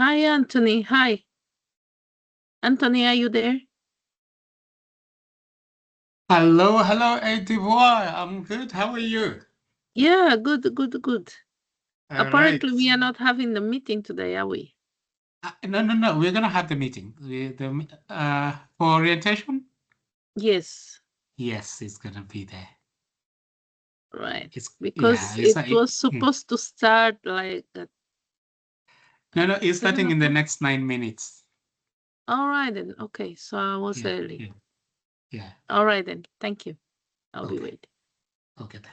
Hi, Anthony. Hi. Anthony, are you there? Hello, Edivoire. I'm good. How are you? Yeah, good, good, good. All right. Apparently, we are not having the meeting today, are we? No. We're gonna have the meeting. For orientation. Yes, Yes, it's gonna be there. right. It's yeah. Because It's it not. was supposed to start like at No. It's seven starting in the o'clock. next 9 minutes. All right, then. Okay, so I was Yeah. early. Yeah. Yeah. All right, then. Thank you. I'll be Okay. waiting. Okay then.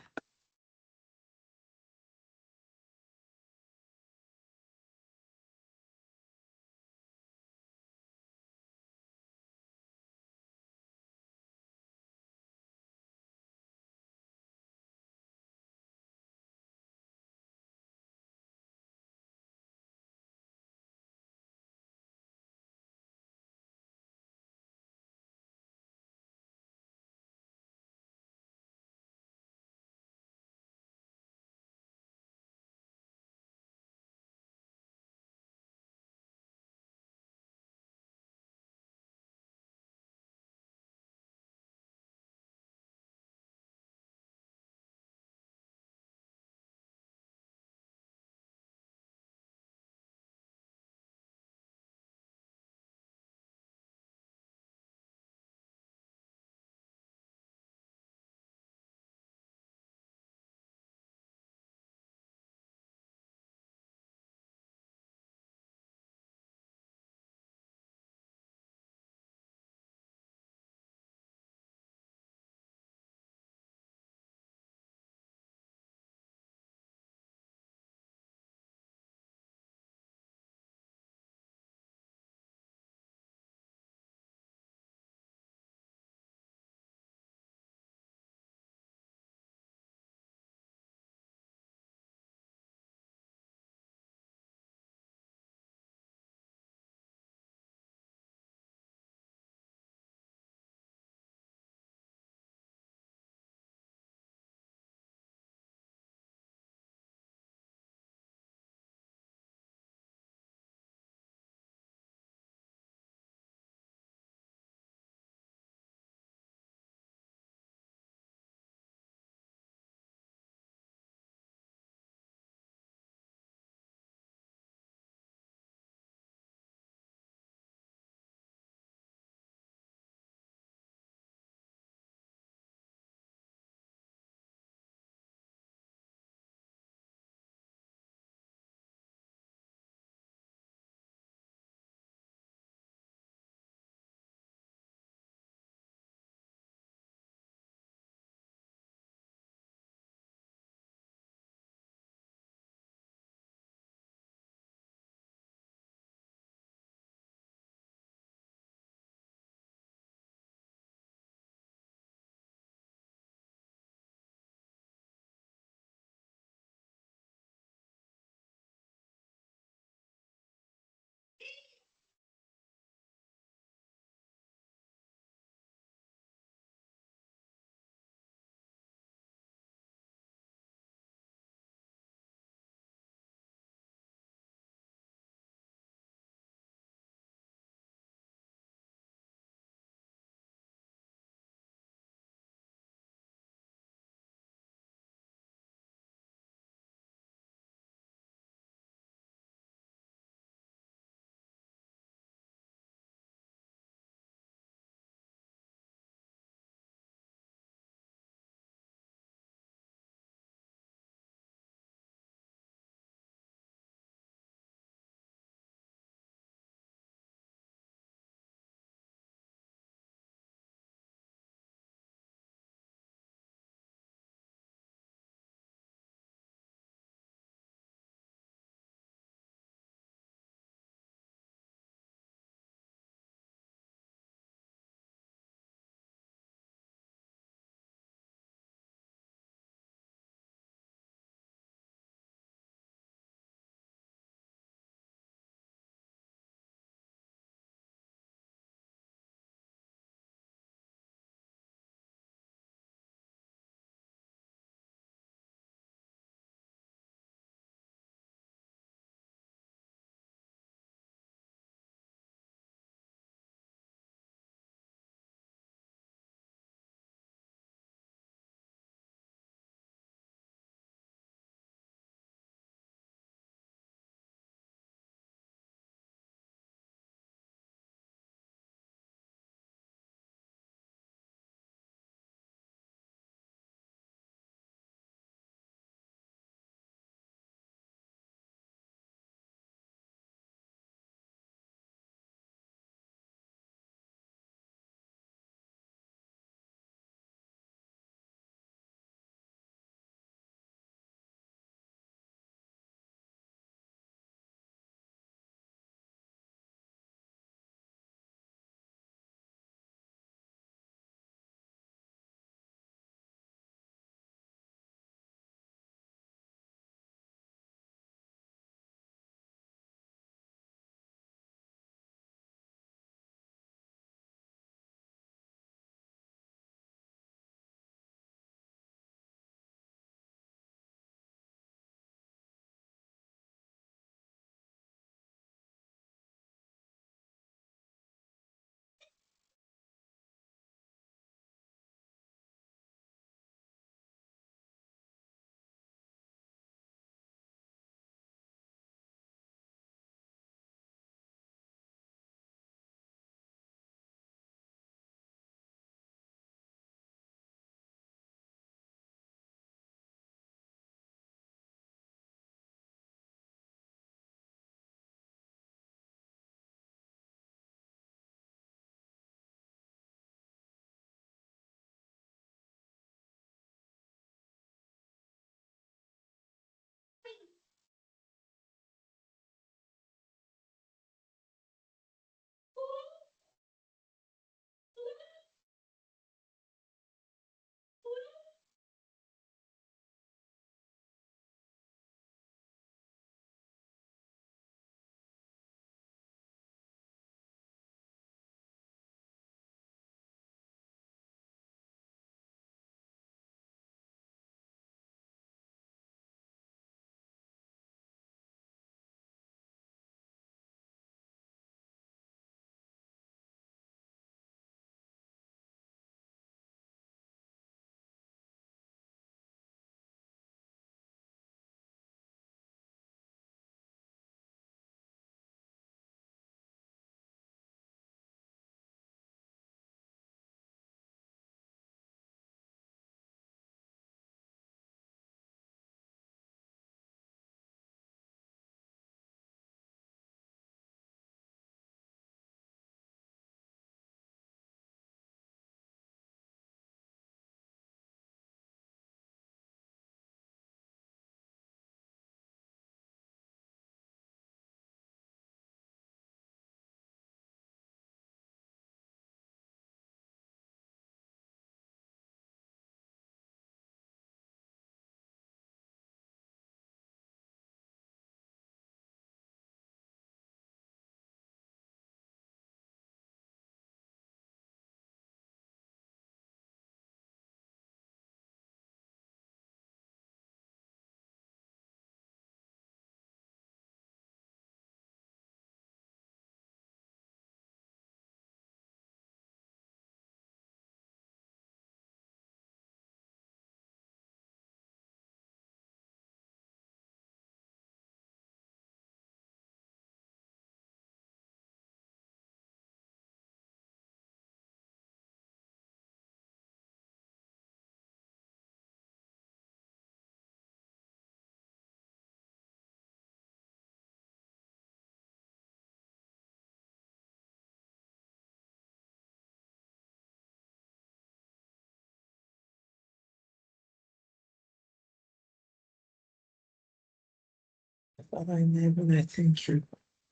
Father in heaven, I thank you.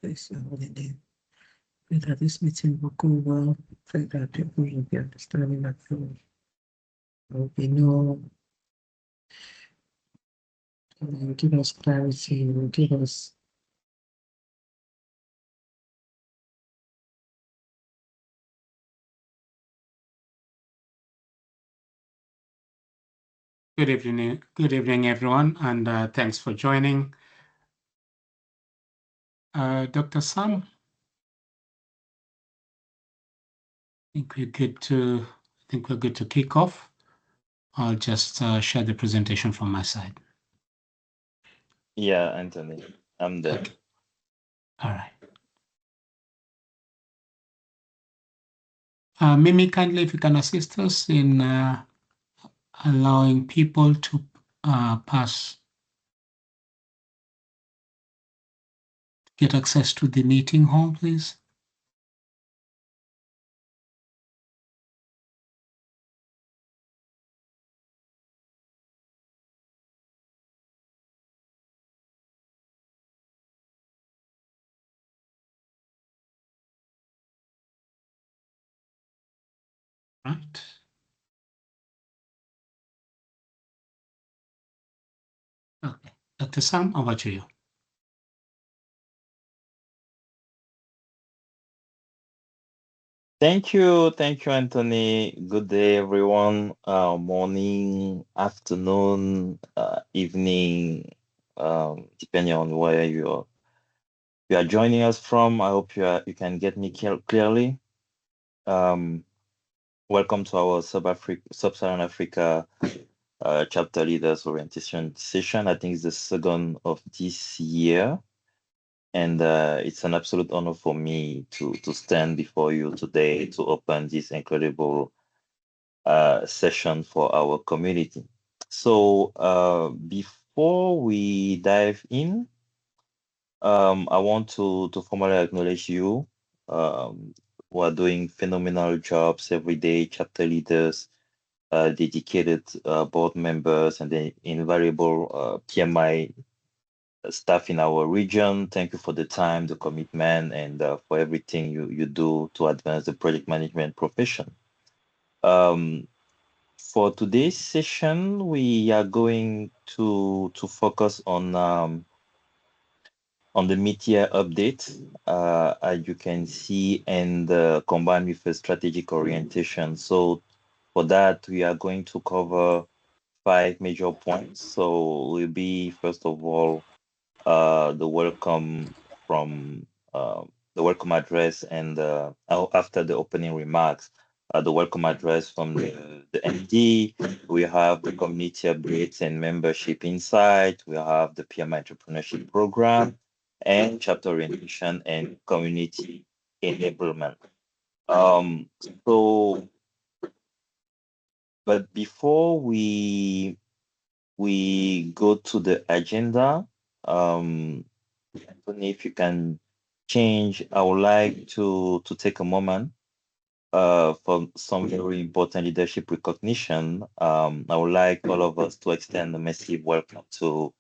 Bless your holy name. Pray that this meeting will go well. Pray that people will be understanding that there will be no, you will give us clarity, you will give us Good evening, everyone, and thanks for joining. Dr. Sam, I think we're good to kick off. I'll just share the presentation from my side. Yeah, Anthony, I'm there. Okay. All right. Mimi, kindly, if you can assist us in allowing people to get access to the meeting hall, please. Right. Okay. Dr. Sam, over to you. Thank you, Anthony. Good day, everyone. Morning, afternoon, evening, depending on where you are joining us from. I hope you can get me clearly. Um, Welcome to our Sub-Saharan Africa chapter leaders orientation session. I think it's the second of this year. And it's an absolute honor for me to stand before you today to open this incredible session for our community. So before we dive in, I want to formally acknowledge you who are doing phenomenal jobs every day, chapter leaders, dedicated board members, and the invaluable PMI staff in our region. Thank you for the time, the commitment, and for everything you do to advance the project management profession. Um, for today's session, we are going to focus on the mid-year update, as you can see, and combined with a strategic orientation. So for that, we are going to cover 5 major points. So we'll be, first of all, the welcome from the welcome address, and after the opening remarks, the welcome address from the MD. We have the community updates and membership insight. We have the PMI entrepreneurship program and chapter orientation and community enablement. Um, so, but before we go to the agenda, Anthony, if you can change, I would like to take a moment for some very important leadership recognition. I would like all of us to extend a massive welcome to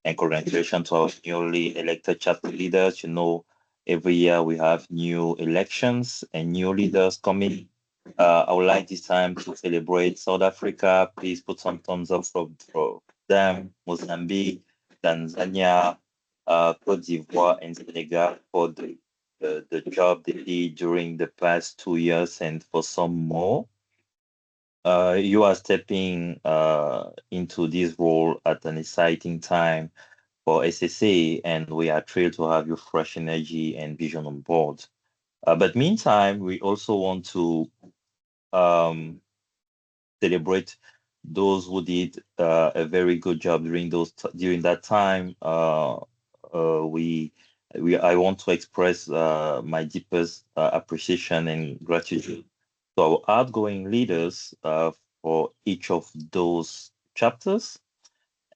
and congratulations to our newly elected chapter leaders. You know, every year we have new elections and new leaders coming. I would like this time to celebrate South Africa. Please put some thumbs up for them, Mozambique, Tanzania, Cote d'Ivoire, and Senegal for the job they did during the past 2 years, and for some more. You are stepping into this role at an exciting time for SSA, and we are thrilled to have your fresh energy and vision on board. But meantime, we also want to um, celebrate those who did a very good job during that time. We I want to express my deepest appreciation and gratitude to our outgoing leaders for each of those chapters,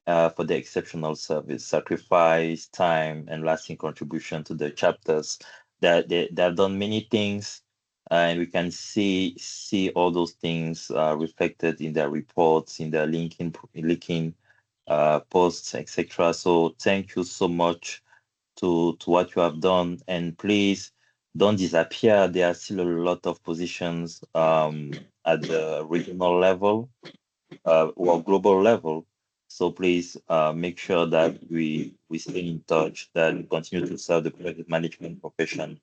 for the exceptional service, sacrifice, time, and lasting contribution to the chapters. That they have done many things, and we can see all those things reflected in their reports, in their linking posts, etc. So thank you so much to what you have done, and please don't disappear. There are still a lot of positions at the regional level or global level. So please make sure that we stay in touch, that we continue to serve the project management profession.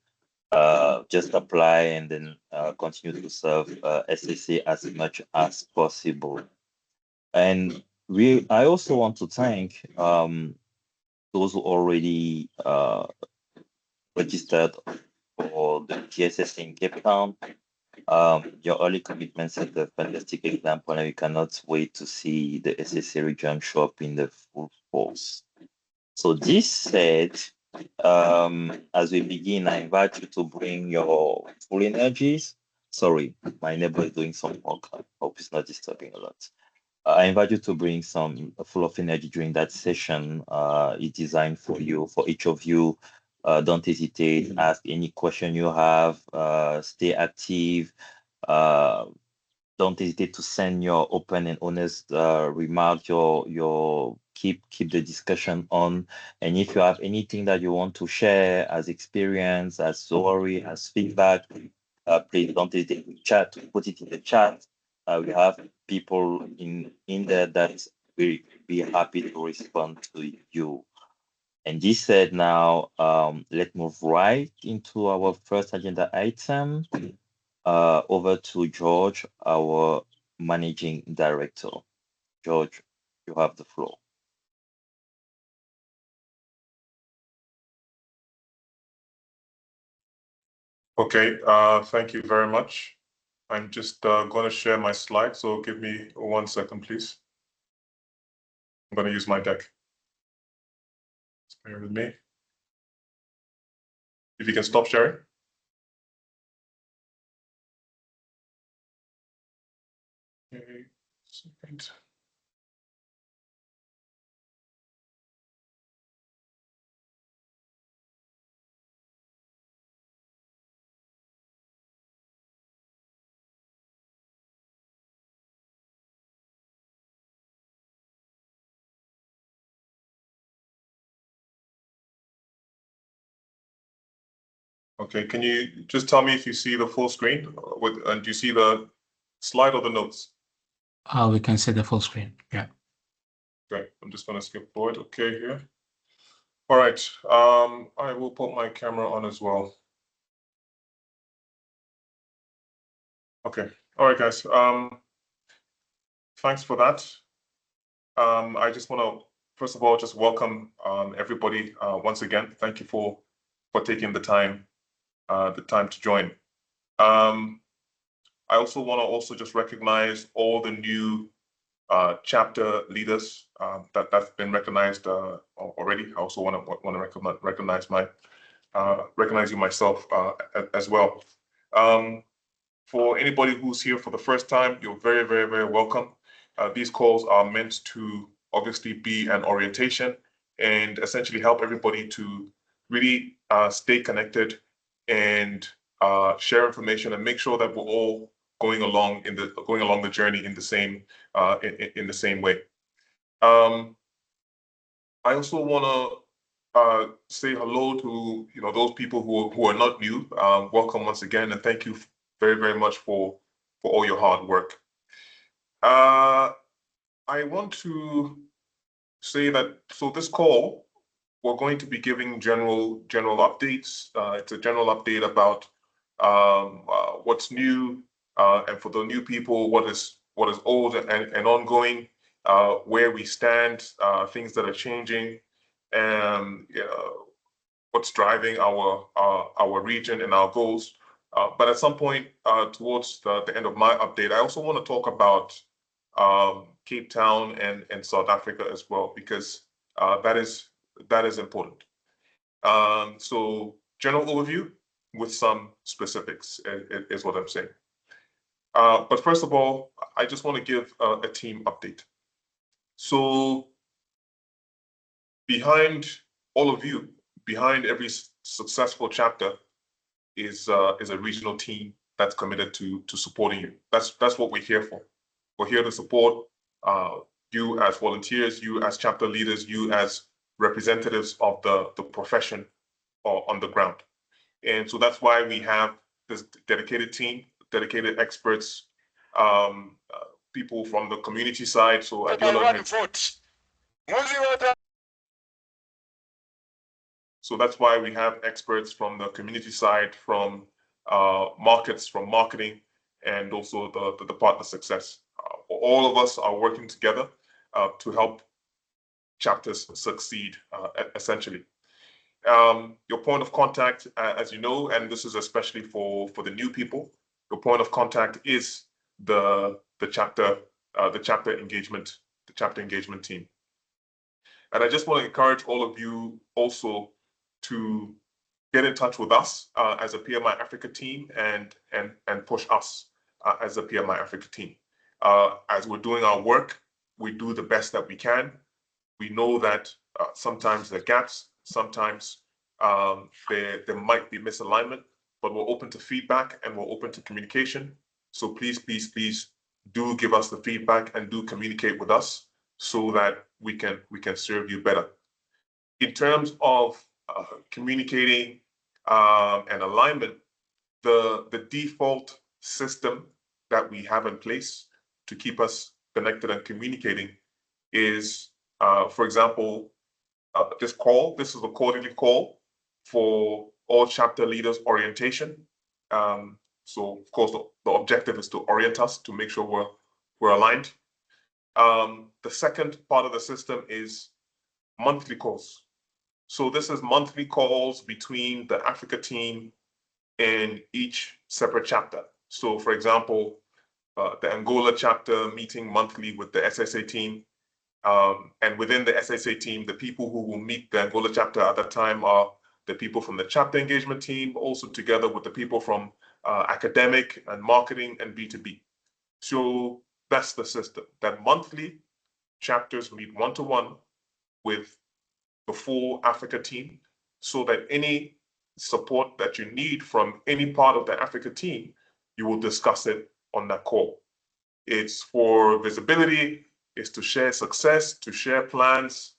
Just apply and then continue to serve SSA as much as possible. And I also want to thank those who already registered for the GSS in Cape Town. Your early commitment set a fantastic example, and we cannot wait to see the SSA region show up in the full force. So this said, as we begin, I invite you to bring your full energies. Sorry, my neighbor is doing some work. I hope it's not disturbing a lot. I invite you to bring some full of energy during that session. It's designed for you, for each of you. Don't hesitate, ask any question you have, stay active. Uh, don't hesitate to send your open and honest remarks, your keep the discussion on. And if you have anything that you want to share as experience, as story, as feedback, please don't hesitate to chat, put it in the chat. We have people in there that will be happy to respond to you. And this said, now let's move right into our first agenda item. Over to George, our managing director. George, you have the floor. Okay, thank you very much. I'm just going to share my slide, so give me 1 second, please. I'm going to use my deck. Bear with me. If you can stop sharing. Okay, second. Okay, can you just tell me if you see the full screen and do you see the slide or the notes? We can see the full screen. Yeah. Great. I'm just going to skip forward. Okay, here. All right. I will put my camera on as well. Okay. All right, guys. Thanks for that. I just want to, first of all, just welcome everybody once again. Thank you for taking the time to join. I also want to just recognize all the new chapter leaders that's been recognized already. I also want to recognize you myself as well. For anybody who's here for the first time, you're very, very, very welcome. These calls are meant to obviously be an orientation and essentially help everybody to really stay connected and share information and make sure that we're all going along the journey in the same way. I also want to say hello to those people who are not new. Welcome once again, and thank you very, very much for all your hard work. I want to say that this call, we're going to be giving general updates. It's a general update about what's new, and for the new people, what is old and ongoing, where we stand, things that are changing, and what's driving our region and our goals. But at some point towards the end of my update, I also want to talk about Cape Town and South Africa as well, because that is important. So general overview with some specifics is what I'm saying. But first of all, I just want to give a team update. So behind all of you, behind every successful chapter is a regional team that's committed to supporting you. That's what we're here for. We're here to support you as volunteers, you as chapter leaders, you as representatives of the profession on the ground. And so that's why we have this dedicated team, dedicated experts, people from the community side. So so that's why we have experts from the community side, from markets, from marketing, and also the partner success. All of us are working together to help chapters succeed, essentially. Your point of contact, as you know, and this is especially for the new people, your point of contact is the chapter engagement team. And I just want to encourage all of you also to get in touch with us as a PMI Africa team and push us as a PMI Africa team. As we're doing our work, we do the best that we can. We know that sometimes there are gaps, sometimes there might be misalignment, but we're open to feedback and we're open to communication. So please, please, please do give us the feedback and do communicate with us so that we can serve you better. In terms of communicating and alignment, the default system that we have in place to keep us connected and communicating is, for example, this is a quarterly call for all chapter leaders orientation. So of course, the objective is to orient us to make sure we're aligned. The second part of the system is monthly calls. So this is monthly calls between the Africa team and each separate chapter. So for example, the Angola chapter meeting monthly with the SSA team. And within the SSA team, the people who will meet the Angola chapter at that time are the people from the chapter engagement team, also together with the people from academic and marketing and B2B. So that's the system, that monthly chapters meet one-to-one with the full Africa team, so that any support that you need from any part of the Africa team, you will discuss it on that call. It's for visibility, it's to share success, to share plans,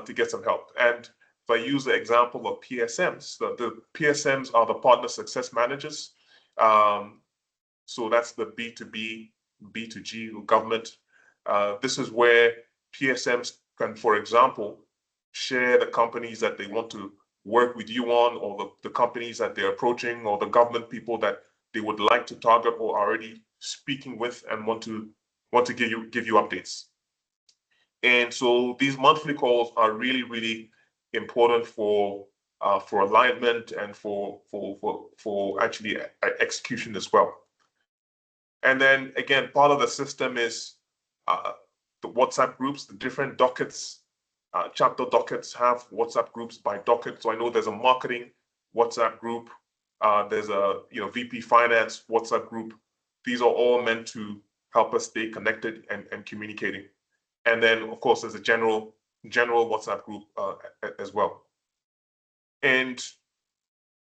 to get some help. And if I use the example of PSMs, the PSMs are the partner success managers. So that's the B2B, B2G government. This is where PSMs can, for example, share the companies that they want to work with you on, or the companies that they're approaching, or the government people that they would like to target or are already speaking with and want to give you updates. And so these monthly calls are really, really important for alignment and for actually execution as well. And then again, part of the system is the WhatsApp groups, the different dockets. Chapter dockets have WhatsApp groups by docket. So I know there's a marketing WhatsApp group. There's a VP Finance WhatsApp group. These are all meant to help us stay connected and communicating. And then of course there's a general WhatsApp group as well. And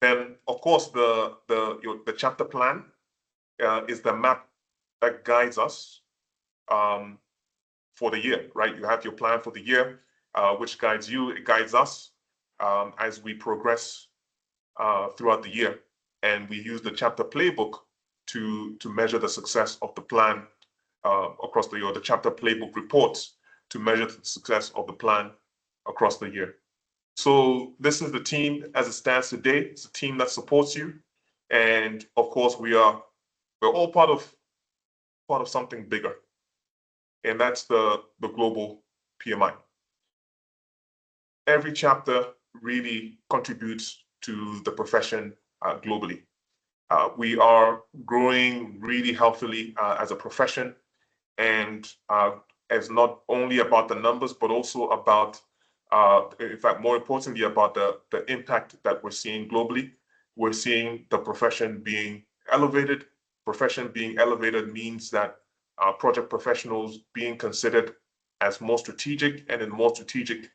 then of course the chapter plan is the map that guides us for the year, right? You have your plan for the year, which guides you, it guides us as we progress throughout the year. And we use the chapter playbook to measure the success of the plan across the year, the chapter playbook reports to measure the success of the plan across the year. So this is the team as it stands today. It's a team that supports you. And of course, we're all part of something bigger. And that's the global PMI. Every chapter really contributes to the profession globally. We are growing really healthily as a profession, and it's not only about the numbers, but also about, in fact, more importantly, about the impact that we're seeing globally. We're seeing the profession being elevated. Profession being elevated means that project professionals being considered as more strategic and in more strategic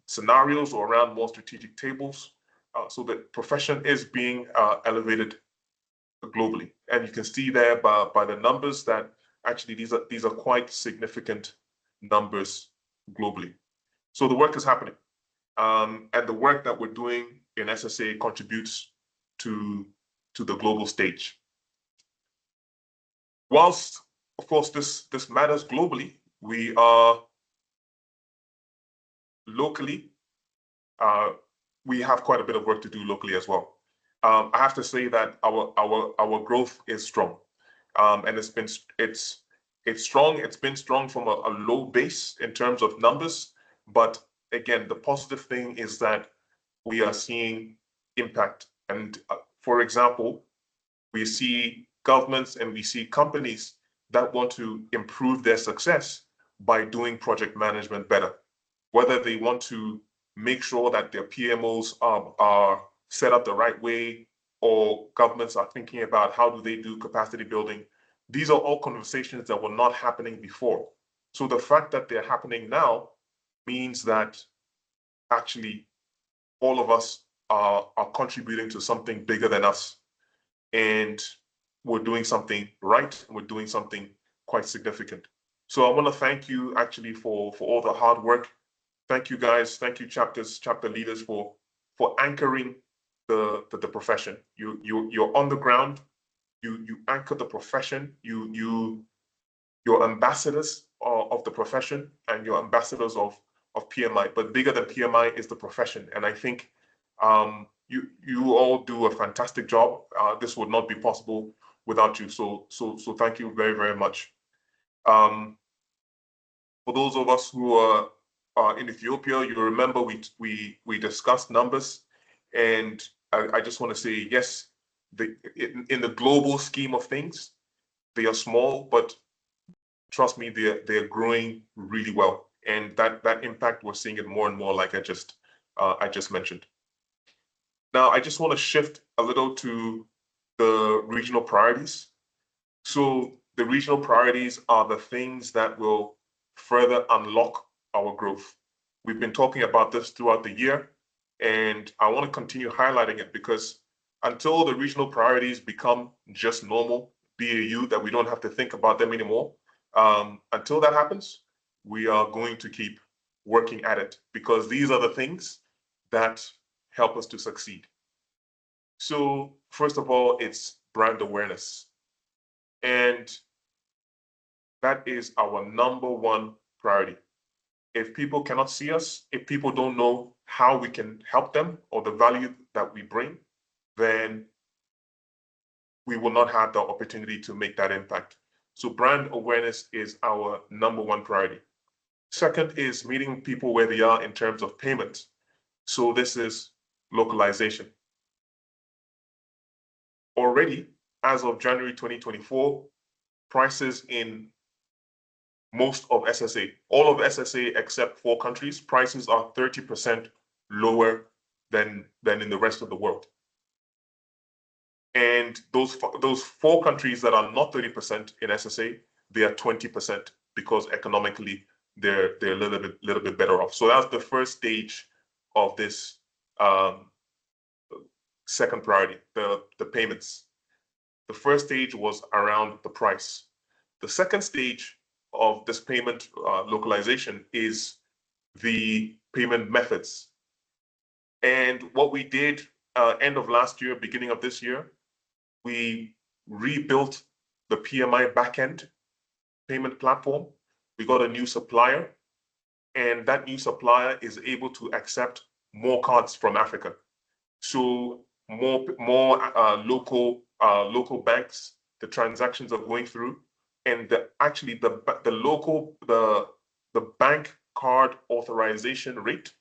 scenarios or around more strategic tables. So the profession is being elevated globally. And you can see there by the numbers that actually these are quite significant numbers globally. So the work is happening. And the work that we're doing in SSA contributes to the global stage. Whilst, of course, this matters globally, we are locally, we have quite a bit of work to do locally as well. I have to say that our growth is strong, and it's strong. It's been strong from a low base in terms of numbers, but again, the positive thing is that we are seeing impact. And for example, we see governments and we see companies that want to improve their success by doing project management better, whether they want to make sure that their PMOs are set up the right way, or governments are thinking about how do they do capacity building. These are all conversations that were not happening before. So the fact that they're happening now means that actually all of us are contributing to something bigger than us. And we're doing something right, and we're doing something quite significant. So I want to thank you actually for all the hard work. Thank you guys, thank you chapter leaders for anchoring the profession. You're on the ground, you anchor the profession, you're ambassadors of the profession, and you're ambassadors of PMI. But bigger than PMI is the profession. And I think you all do a fantastic job. This would not be possible without you. So thank you very, very much. For those of us who are in Ethiopia, you remember we discussed numbers, and I just want to say, yes, in the global scheme of things, they are small, but trust me, they're growing really well, and that impact, we're seeing it more and more, like I just mentioned. Now, I just want to shift a little to the regional priorities. So the regional priorities are the things that will further unlock our growth. We've been talking about this throughout the year, and I want to continue highlighting it, because until the regional priorities become just normal BAU, that we don't have to think about them anymore, until that happens, we are going to keep working at it, because these are the things that help us to succeed. So first of all, it's brand awareness. And that is our number one priority. If people cannot see us, if people don't know how we can help them or the value that we bring, then we will not have the opportunity to make that impact. So brand awareness is our number one priority. Second is meeting people where they are in terms of payment. So this is localization. Already, as of January 2024, prices in most of SSA, all of SSA except 4 countries, prices are 30% lower than in the rest of the world. And those 4 countries that are not 30% in SSA, they are 20%, because economically they're a little bit better off. So that's the first stage of this second priority, the payments. The first stage was around the price. The second stage of this payment localization is the payment methods. And what we did end of last year, beginning of this year, we rebuilt the PMI backend payment platform. We got a new supplier, and that new supplier is able to accept more cards from Africa. So more local banks, the transactions are going through, and the bank card authorization rate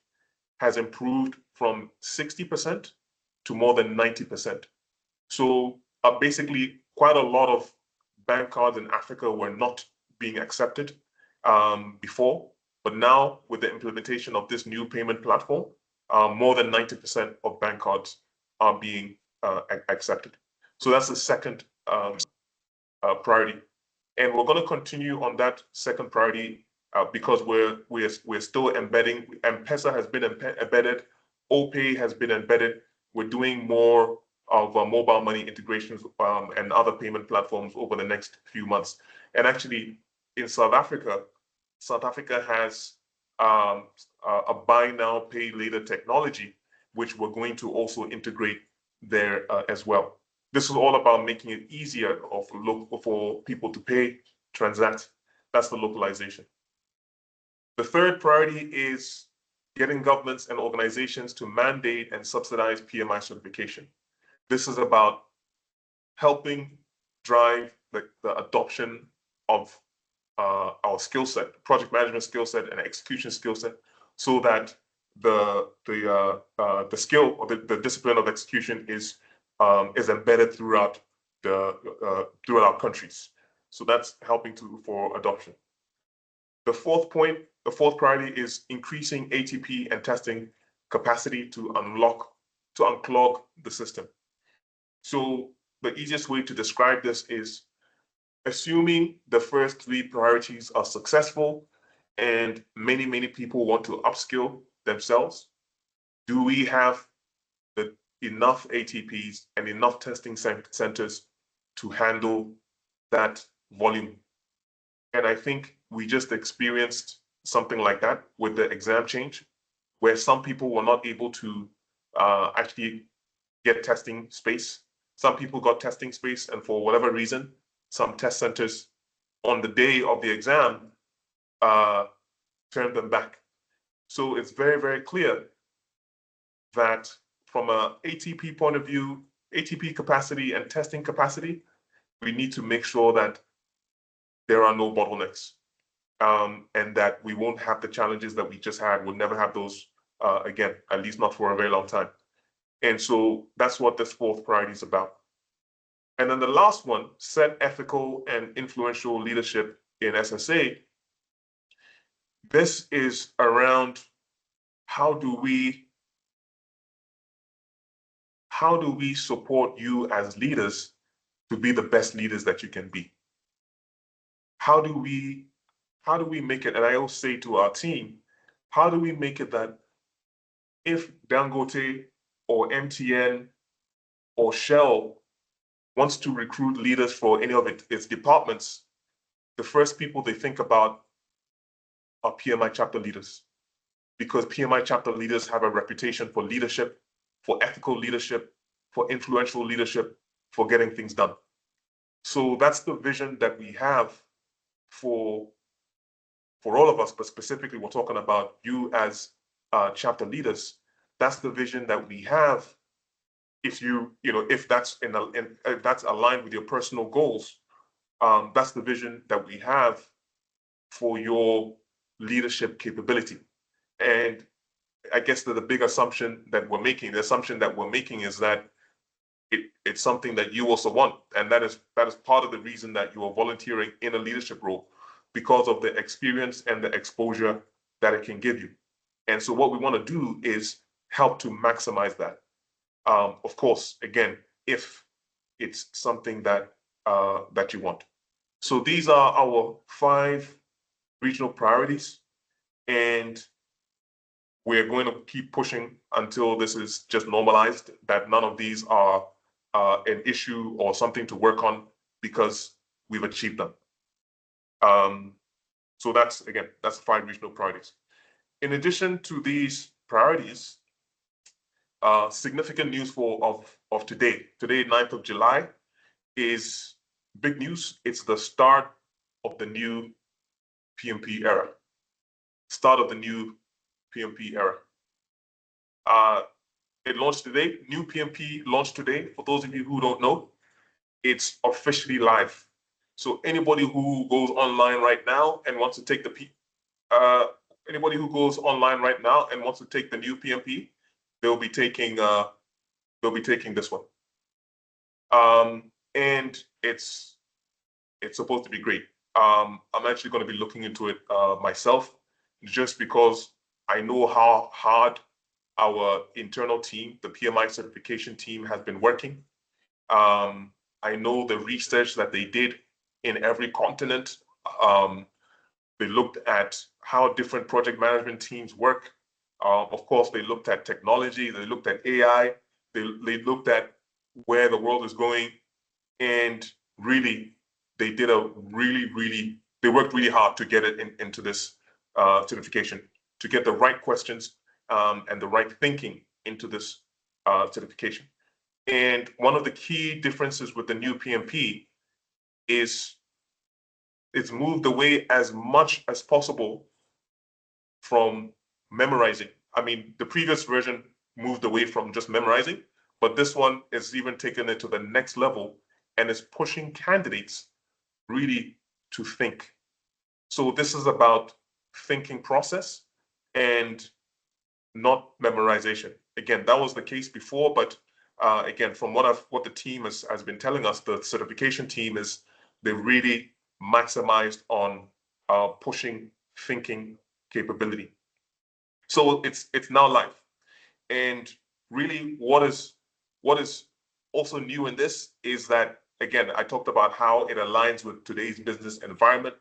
has improved from 60% to more than 90%. So basically, quite a lot of bank cards in Africa were not being accepted before, but now with the implementation of this new payment platform, more than 90% of bank cards are being accepted. So that's the second priority, and we're going to continue on that second priority because we're still embedding. M-Pesa has been embedded, OPay has been embedded. We're doing more of mobile money integrations and other payment platforms over the next few months. And actually, in South Africa has a buy now, pay later technology, which we're going to also integrate there as well. This is all about making it easier for people to pay, transact. That's the localization. The third priority is getting governments and organizations to mandate and subsidize PMI certification. This is about helping drive the adoption of our skill set, project management skill set, and execution skill set, so that the skill or the discipline of execution is embedded throughout our countries. So that's helping for adoption. The fourth priority is increasing ATP and testing capacity to unclog the system. So the easiest way to describe this is assuming the first three priorities are successful and many people want to upskill themselves, do we have enough ATPs and enough testing centers to handle that volume? And I think we just experienced something like that with the exam change, where some people were not able to actually get testing space. Some people got testing space, and for whatever reason, some test centers on the day of the exam turned them back. So it's very clear that from a ATP point of view, ATP capacity and testing capacity, we need to make sure that there are no bottlenecks, and that we won't have the challenges that we just had. We'll never have those again, at least not for a very long time. And so that's what this fourth priority is about. And then the last one, set ethical and influential leadership in SSA. This is around how do we support you as leaders to be the best leaders that you can be? How do we make it, and I always say to our team, how do we make it that if Dangote or MTN or Shell wants to recruit leaders for any of its departments, the first people they think about are PMI chapter leaders, because PMI chapter leaders have a reputation for leadership, for ethical leadership, for influential leadership, for getting things done. So that's the vision that we have for all of us, but specifically we're talking about you as chapter leaders. That's the vision that we have. If that's aligned with your personal goals, that's the vision that we have for your leadership capability. And I guess that the big assumption that we're making, is that it's something that you also want, and that is part of the reason that you are volunteering in a leadership role, because of the experience and the exposure that it can give you. And so what we want to do is help to maximize that. Of course, again, if it's something that you want. So these are our 5 regional priorities, and we're going to keep pushing until this is just normalized, that none of these are an issue or something to work on, because we've achieved them. So that's 5 regional priorities. In addition to these priorities, significant news of today, 9th of July, is big news. It's the start of the new PMP era. Start of the new PMP era. It launched today. New PMP launched today. For those of you who don't know, it's officially live. So anybody who goes online right now and wants to take the new PMP, they'll be taking this one. And it's supposed to be great. I'm actually going to be looking into it myself, just because I know how hard our internal team, the PMI certification team, has been working. I know the research that they did in every continent. They looked at how different project management teams work. Of course, they looked at technology, they looked at AI, they looked at where the world is going, and really, they worked really hard to get it into this certification. to get the right questions and the right thinking into this certification. And one of the key differences with the new PMP is it's moved away as much as possible from memorizing. I mean, the previous version moved away from just memorizing, but this one is even taking it to the next level and is pushing candidates really to think. So this is about thinking process and not memorization. Again, that was the case before, but again, from what the team has been telling us, the certification team is they really maximized on pushing thinking capability. So it's now live, and really, what is also new in this is that, again, I talked about how it aligns with today's business environment.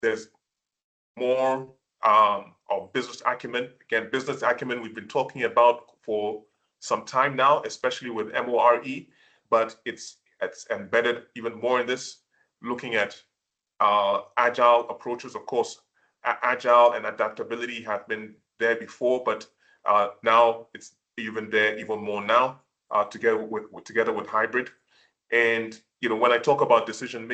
There's more of business acumen. Again, business acumen we've been talking about for some time now, especially with MORE, but it's embedded even more in this, looking at agile approaches. Of course, agile and adaptability have been there before, but now it's even there even more now, together with hybrid. And when I talk about decision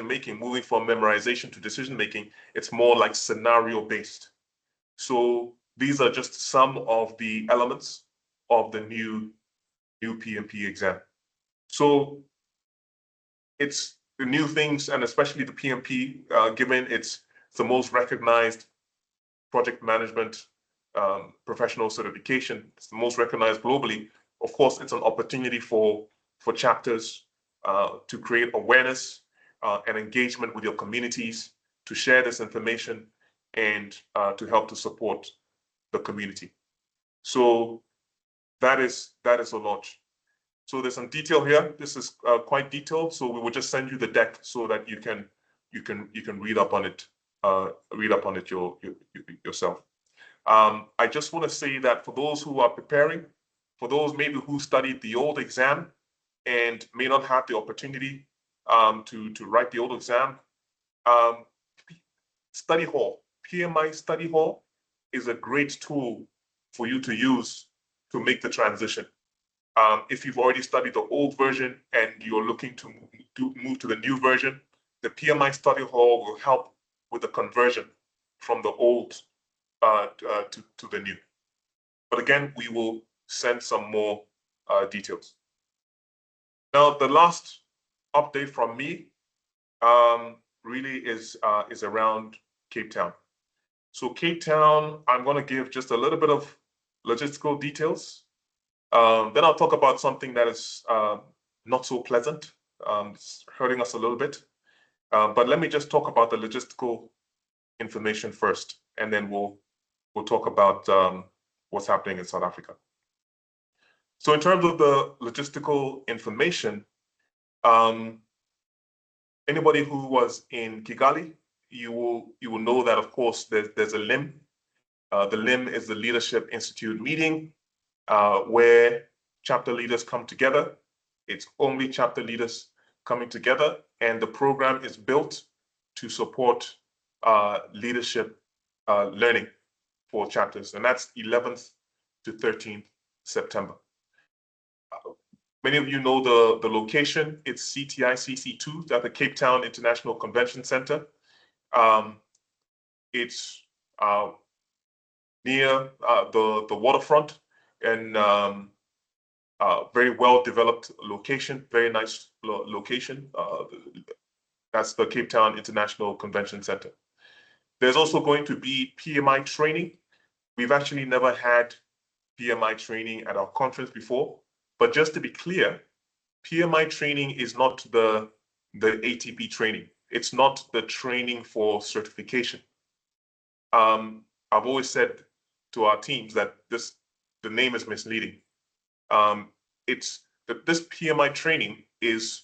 making, moving from memorization to decision making, it's more like scenario based. So these are just some of the elements of the new PMP exam. So it's the new things, and especially the PMP, given it's the most recognized project management professional certification, it's the most recognized globally. Of course, it's an opportunity for chapters to create awareness and engagement with your communities, to share this information, and to help to support the community. So that is a launch. So there's some detail here. This is quite detailed. So we will just send you the deck so that you can read up on it. Yourself. I just want to say that for those who are preparing, for those maybe who studied the old exam and may not have the opportunity to write the old exam, study hall, PMI study hall is a great tool for you to use to make the transition. If you've already studied the old version and you're looking to move to the new version, the PMI study hall will help with the conversion from the old to the new. But again, we will send some more details. Now, the last update from me really is around Cape Town. So Cape Town, I'm going to give just a little bit of logistical details. Then I'll talk about something that is not so pleasant. It's hurting us a little bit. But let me just talk about the logistical information first, and then we'll talk about what's happening in South Africa. So in terms of the logistical information, anybody who was in Kigali, you will know that, of course, there's a LIM. The LIM is the Leadership Institute meeting where chapter leaders come together. It's only chapter leaders coming together, and the program is built to support leadership learning for chapters, and that's 11th to 13th September. Many of you know the location. It's CTICC2 at the Cape Town International Convention Center. It's near the waterfront, and very well developed location, very nice location. That's the Cape Town International Convention Center. There's also going to be PMI training. We've actually never had PMI training at our conference before, but just to be clear, PMI training is not the ATP training. It's not the training for certification. I've always said to our teams that the name is misleading. It's that this PMI training is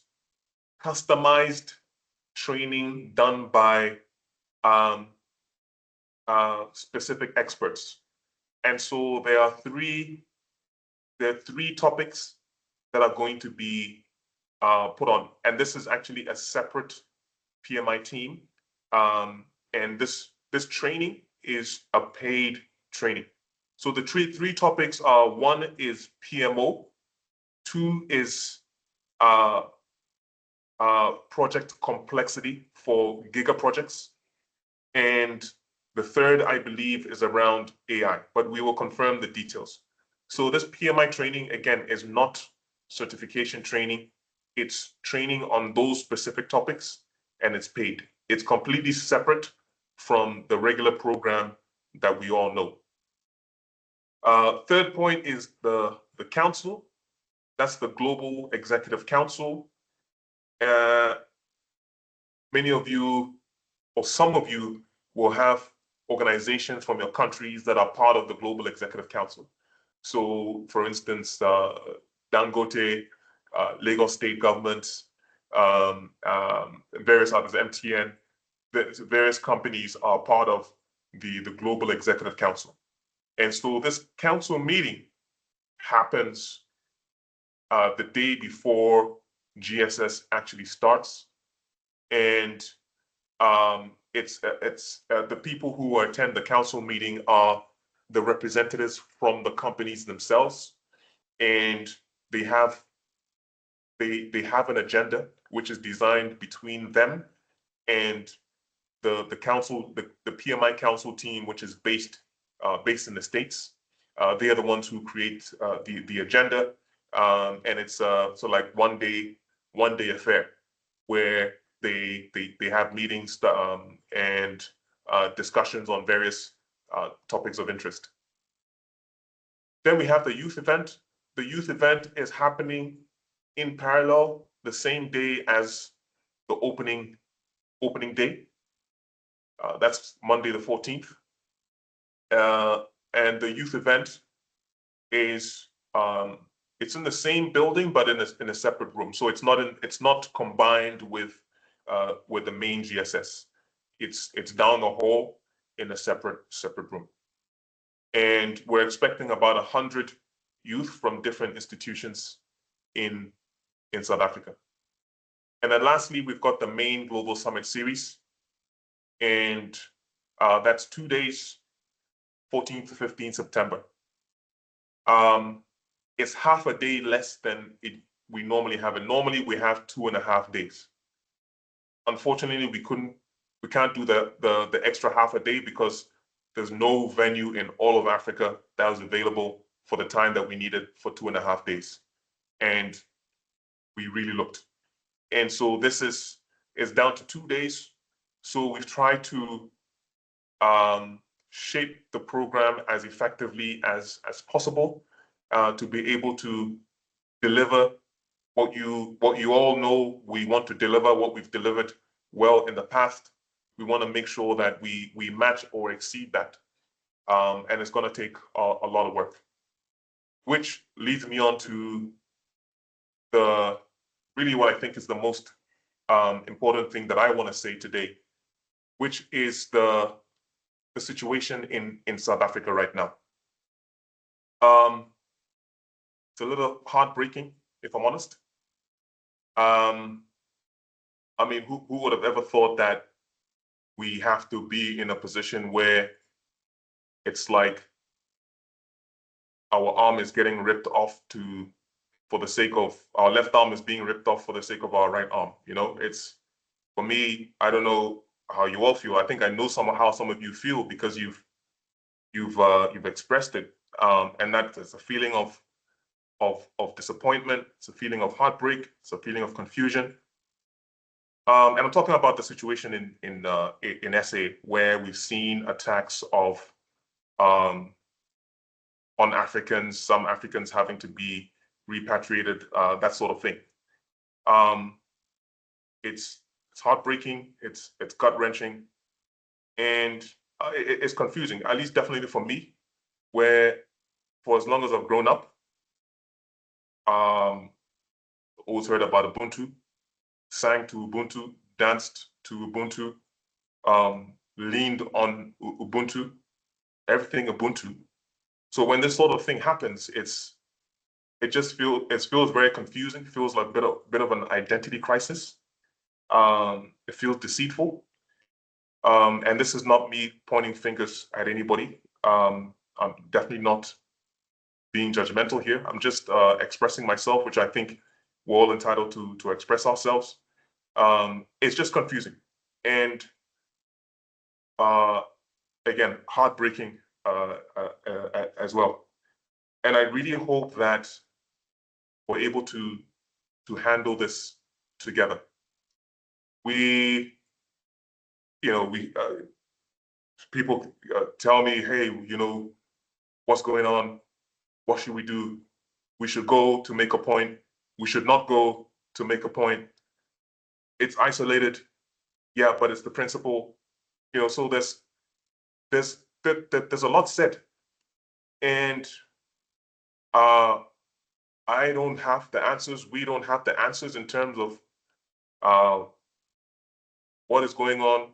customized training done by specific experts. And so there are three topics that are going to be put on. And this is actually a separate PMI team. And this training is a paid training. So the three topics are: one is PMO, two is project complexity for giga projects, and the third, I believe, is around AI, but we will confirm the details. So this PMI training, again, is not certification training. It's training on those specific topics, and it's paid. It's completely separate from the regular program that we all know. Third point is the council. That's the Global Executive Council. Many of you, or some of you, will have organizations from your countries that are part of the Global Executive Council. So, for instance, Dangote, Lagos State government, various others, MTN, various companies are part of the Global Executive Council. And so this council meeting happens the day before GSS actually starts. And it's the people who attend the council meeting are the representatives from the companies themselves, and they have an agenda which is designed between them and the council, the PMI council team, which is based in the States. They are the ones who create the agenda, and it's so like one day affair where they have meetings and discussions on various topics of interest. Then we have the youth event. The youth event is happening in parallel the same day as the opening day. That's Monday the 14th. And the youth event is it's in the same building but in a separate room. So it's not combined with the main GSS. It's down the hall in a separate room. And we're expecting about 100 youth from different institutions in South Africa. And then lastly, we've got the main Global Summit series. And that's 2 days, 14th to 15th September. It's half a day less than we normally have. And normally we have 2.5 days. Unfortunately, we can't do the extra half a day because there's no venue in all of Africa that was available for the time that we needed for 2.5 days. And we really looked. And so this is down to 2 days. So we've tried to shape the program as effectively as possible to be able to deliver what you all know we want to deliver, what we've delivered well in the past. We want to make sure that we match or exceed that. And it's going to take a lot of work, which leads me on to really what I think is the most important thing that I want to say today, which is the situation in South Africa right now. It's a little heartbreaking, if I'm honest. I mean, who would have ever thought that we have to be in a position where it's like our arm is getting ripped off for the sake of our left arm is being ripped off for the sake of our right arm. You know, it's, for me, I don't know how you all feel. I think I know how some of you feel because you've expressed it, and that is a feeling of disappointment. It's a feeling of heartbreak. It's a feeling of confusion. And I'm talking about the situation in SA, where we've seen attacks on Africans, some Africans having to be repatriated, that sort of thing. It's heartbreaking. It's gut-wrenching, and it's confusing. At least definitely for me, where for as long as I've grown up, always heard about Ubuntu, sang to Ubuntu, danced to Ubuntu, leaned on Ubuntu, everything Ubuntu. So when this sort of thing happens, it feels very confusing. It feels like a bit of an identity crisis. It feels deceitful. And this is not me pointing fingers at anybody. I'm definitely not being judgmental here. I'm just expressing myself, which I think we're all entitled to express ourselves. It's just confusing, and again, heartbreaking as well. And I really hope that we're able to handle this together. We, people tell me, hey, what's going on? What should we do? We should go to make a point. We should not go to make a point. It's isolated, yeah, but it's the principle. So there's a lot said, and I don't have the answers. We don't have the answers in terms of what is going on,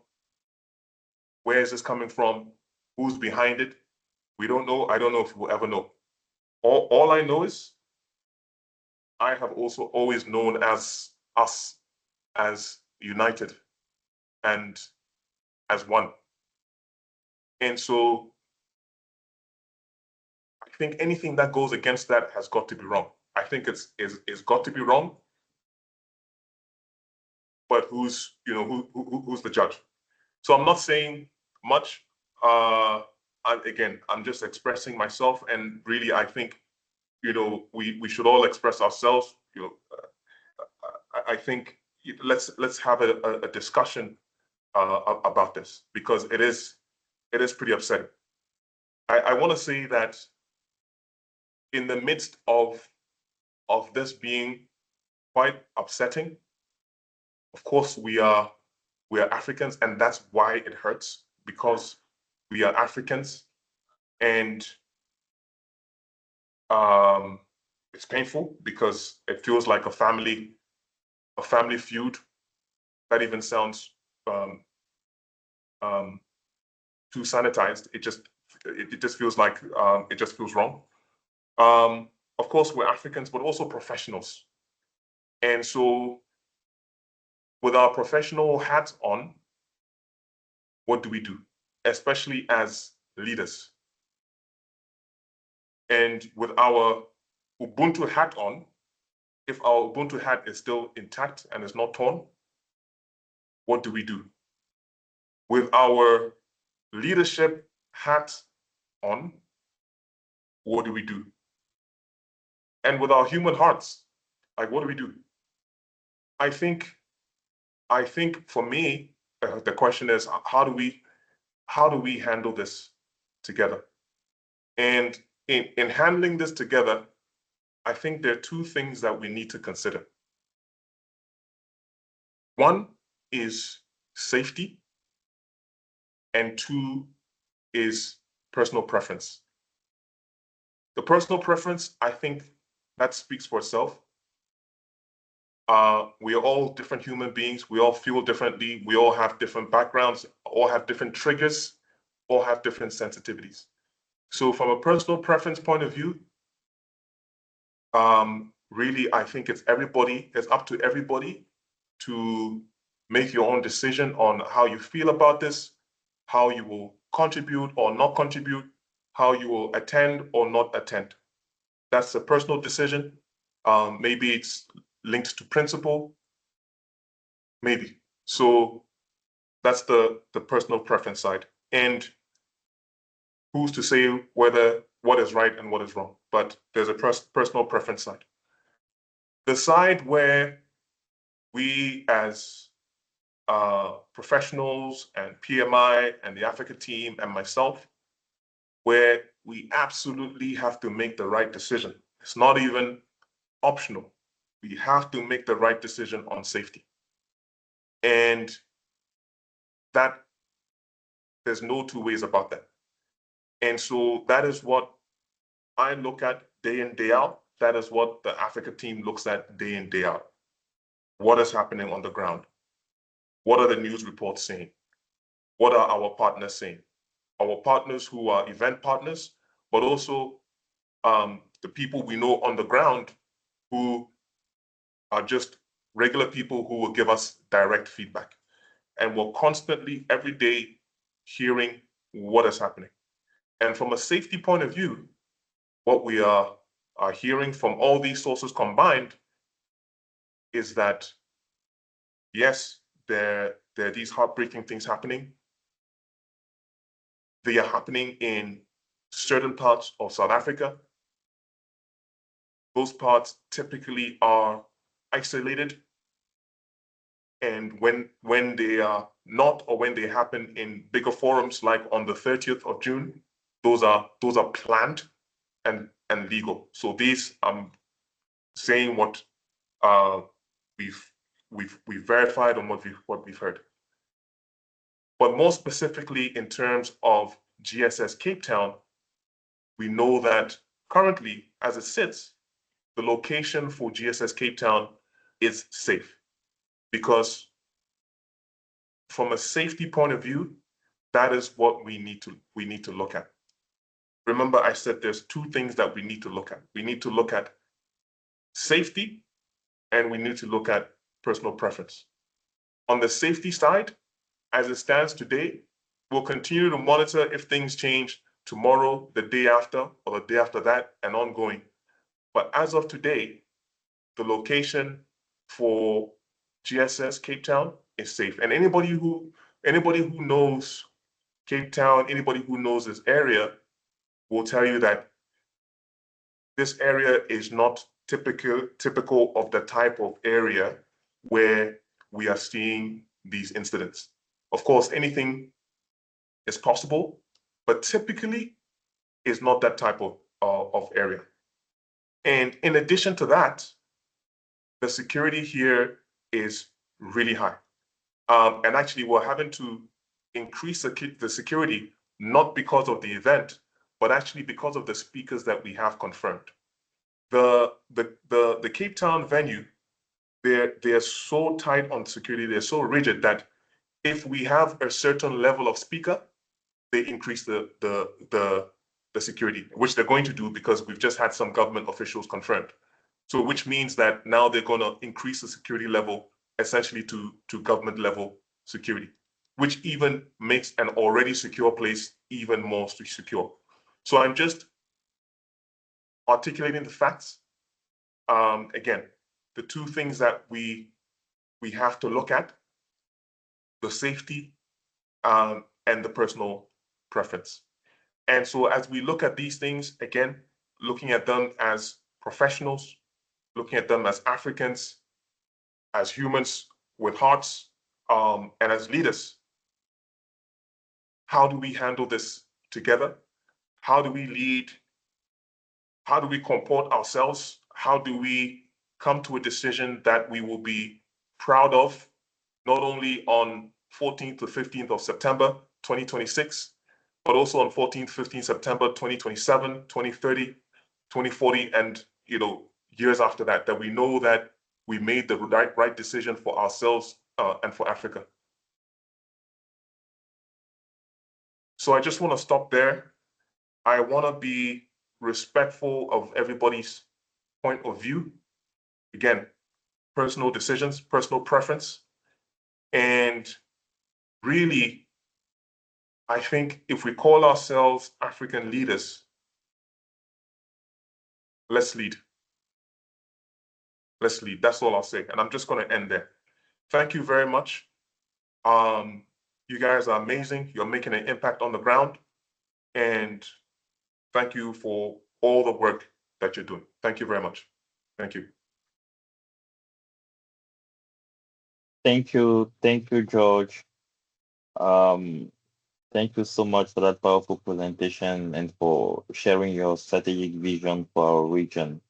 where is this coming from, who's behind it. We don't know. I don't know if we'll ever know. All I know is I have also always known us as united and as one. And so I think anything that goes against that has got to be wrong. I think it's got to be wrong. But who's the judge? So I'm not saying much. I'm just expressing myself, and really, I think we should all express ourselves. I think let's have a discussion about this, because it is pretty upsetting. I want to say that in the midst of this being quite upsetting, of course we are Africans, and that's why it hurts, because we are Africans, and it's painful because it feels like a family feud. That even sounds too sanitized. It just feels like it just feels wrong. Of course, we're Africans, but also professionals, and so with our professional hats on, what do we do, especially as leaders? And with our Ubuntu hat on, if our Ubuntu hat is still intact and is not torn, what do we do? With our leadership hat on, what do we do? And with our human hearts, like, what do we do? I think for me, the question is, how do we handle this together? And in handling this together, I think there are two things that we need to consider. One is safety, and two is personal preference. The personal preference, I think that speaks for itself. We are all different human beings. We all feel differently. We all have different backgrounds, all have different triggers, all have different sensitivities. So from a personal preference point of view, really, I think it's up to everybody to make your own decision on how you feel about this, how you will contribute or not contribute, how you will attend or not attend. That's a personal decision. Maybe it's linked to principle, maybe. So that's the personal preference side. And who's to say what is right and what is wrong? But there's a personal preference side. The side where we as professionals and PMI and the Africa team and myself, where we absolutely have to make the right decision. It's not even optional. We have to make the right decision on safety. And that, there's no two ways about that. And so that is what I look at day in, day out. That is what the Africa team looks at day in, day out. What is happening on the ground? What are the news reports saying? What are our partners saying? Our partners who are event partners, but also the people we know on the ground who are just regular people who will give us direct feedback. And we're constantly, every day, hearing what is happening. And from a safety point of view, what we are hearing from all these sources combined is that, yes, there are these heartbreaking things happening. They are happening in certain parts of South Africa. Those parts typically are isolated. And when they are not, or when they happen in bigger forums like on the 30th of June, those are planned and legal. So these, I'm saying what we've verified on what we've heard. But more specifically, in terms of GSS Cape Town, we know that currently, as it sits, the location for GSS Cape Town is safe, because from a safety point of view, that is what we need to look at. Remember, I said there's two things that we need to look at. We need to look at safety, and we need to look at personal preference. On the safety side, as it stands today, we'll continue to monitor if things change tomorrow, the day after, or the day after that, and ongoing. But as of today, the location for GSS Cape Town is safe. And anybody who knows Cape Town, anybody who knows this area will tell you that this area is not typical of the type of area where we are seeing these incidents. Of course, anything is possible, but typically is not that type of area. And in addition to that, the security here is really high. And actually, we're having to increase the security, not because of the event, but actually because of the speakers that we have confirmed. The Cape Town venue, they're so tight on security, they're so rigid that if we have a certain level of speaker, they increase the security, which they're going to do because we've just had some government officials confirmed. So which means that now they're going to increase the security level essentially to government level security, which even makes an already secure place even more secure. So I'm just articulating the facts. Again, the two things that we have to look at: the safety and the personal preference. And so as we look at these things, again, looking at them as professionals, looking at them as Africans, as humans with hearts, and as leaders, how do we handle this together? How do we lead? How do we comport ourselves? How do we come to a decision that we will be proud of, not only on 14th to 15th of September, 2026, but also on 14th, 15th September, 2027, 2030, 2040, and years after that, that we know that we made the right decision for ourselves and for Africa. So I just want to stop there. I want to be respectful of everybody's point of view. Again, personal decisions, personal preference. And really, I think if we call ourselves African leaders, let's lead. Let's lead. That's all I'll say. And I'm just going to end there. Thank you very much. You guys are amazing. You're making an impact on the ground. And thank you for all the work that you're doing. Thank you very much. Thank you. Thank you, George. Thank you so much for that powerful presentation and for sharing your strategic vision for our region.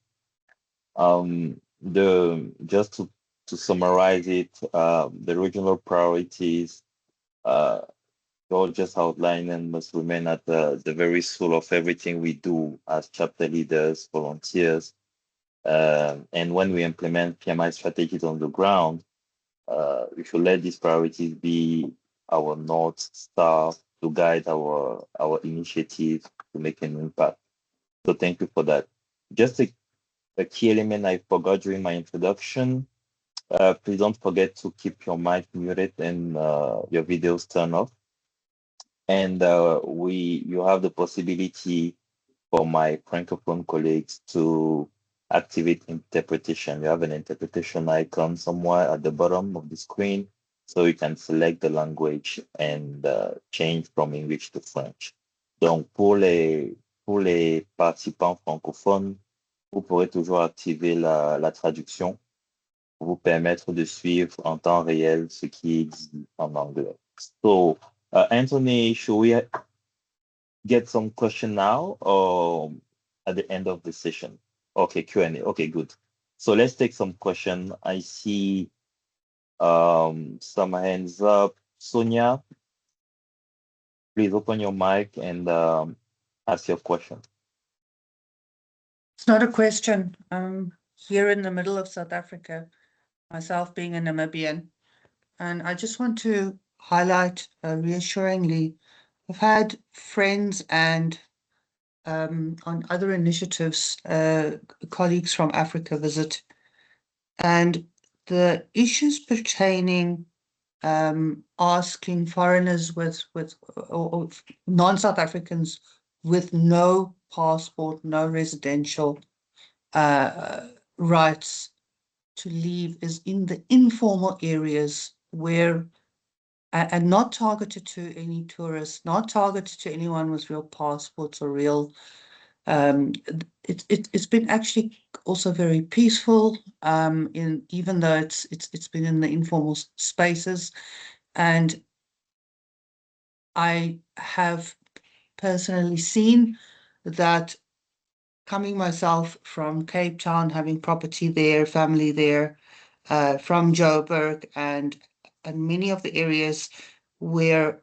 Just to summarize it, the regional priorities George just outlined and must remain at the very soul of everything we do as chapter leaders, volunteers, and when we implement PMI strategies on the ground. We should let these priorities be our North Star to guide our initiative to make an impact. So thank you for that. Just a key element I forgot during my introduction. Please don't forget to keep your mic muted and your videos turned off. and you have the possibility for my francophone colleagues to activate interpretation. You have an interpretation icon somewhere at the bottom of the screen, so you can select the language and change from English to French. Donc, pour les participants francophones, vous pourrez toujours activer la traduction pour vous permettre de suivre en temps réel ce qui est dit en anglais. So, Anthony, should we get some question now or at the end of the session? Okay, Q&A. Okay, good. So let's take some question. I see some hands up. Sonia, please open your mic and ask your question. It's not a question. I'm here in the middle of South Africa, myself being a Namibian, and I just want to highlight reassuringly, I've had friends and on other initiatives, colleagues from Africa visit, and the issues pertaining asking foreigners or non-South Africans with no passport, no residential rights to leave is in the informal areas where, and not targeted to any tourists, not targeted to anyone with real passports or real, it's been actually also very peaceful, even though it's been in the informal spaces. And I have personally seen that, coming myself from Cape Town, having property there, family there, from Joburg and many of the areas where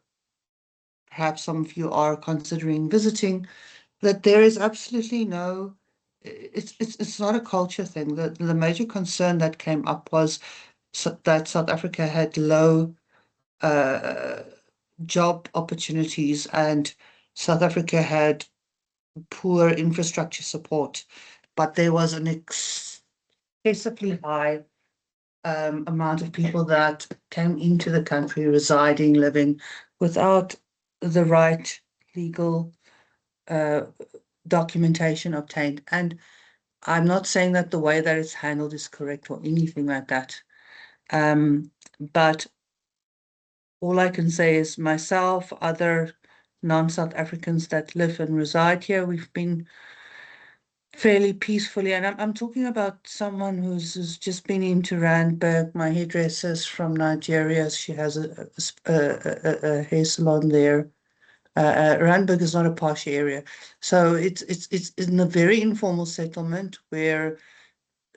perhaps some of you are considering visiting, that there is absolutely no, it's not a culture thing. The major concern that came up was that South Africa had low job opportunities and South Africa had poor infrastructure support, but there was an excessively high amount of people that came into the country, residing, living without the right legal documentation obtained. And I'm not saying that the way that it's handled is correct or anything like that. But all I can say is myself, other non-South Africans that live and reside here, we've been fairly peacefully, and I'm talking about someone who's just been into Randburg. My hairdresser's from Nigeria. She has a hair salon there. Randburg is not a posh area, so it's in a very informal settlement where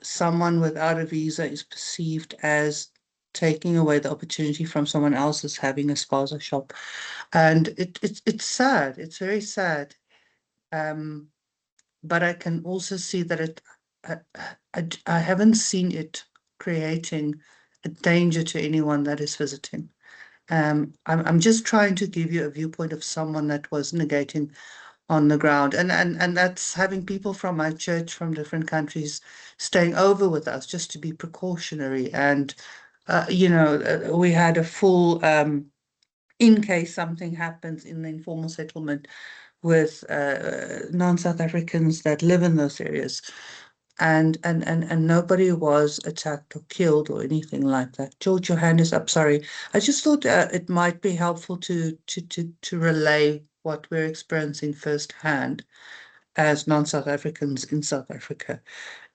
someone without a visa is perceived as taking away the opportunity from someone else as having a spaza shop, and it's sad. It's very sad. But I can also see that I haven't seen it creating a danger to anyone that is visiting. I'm just trying to give you a viewpoint of someone that was negating on the ground, and that's having people from my church from different countries staying over with us just to be precautionary. And we had a full in case something happens in the informal settlement with non-South Africans that live in those areas, and nobody was attacked or killed or anything like that. George, your hand is up. Sorry, I just thought it might be helpful to relay what we're experiencing firsthand as non-South Africans in South Africa,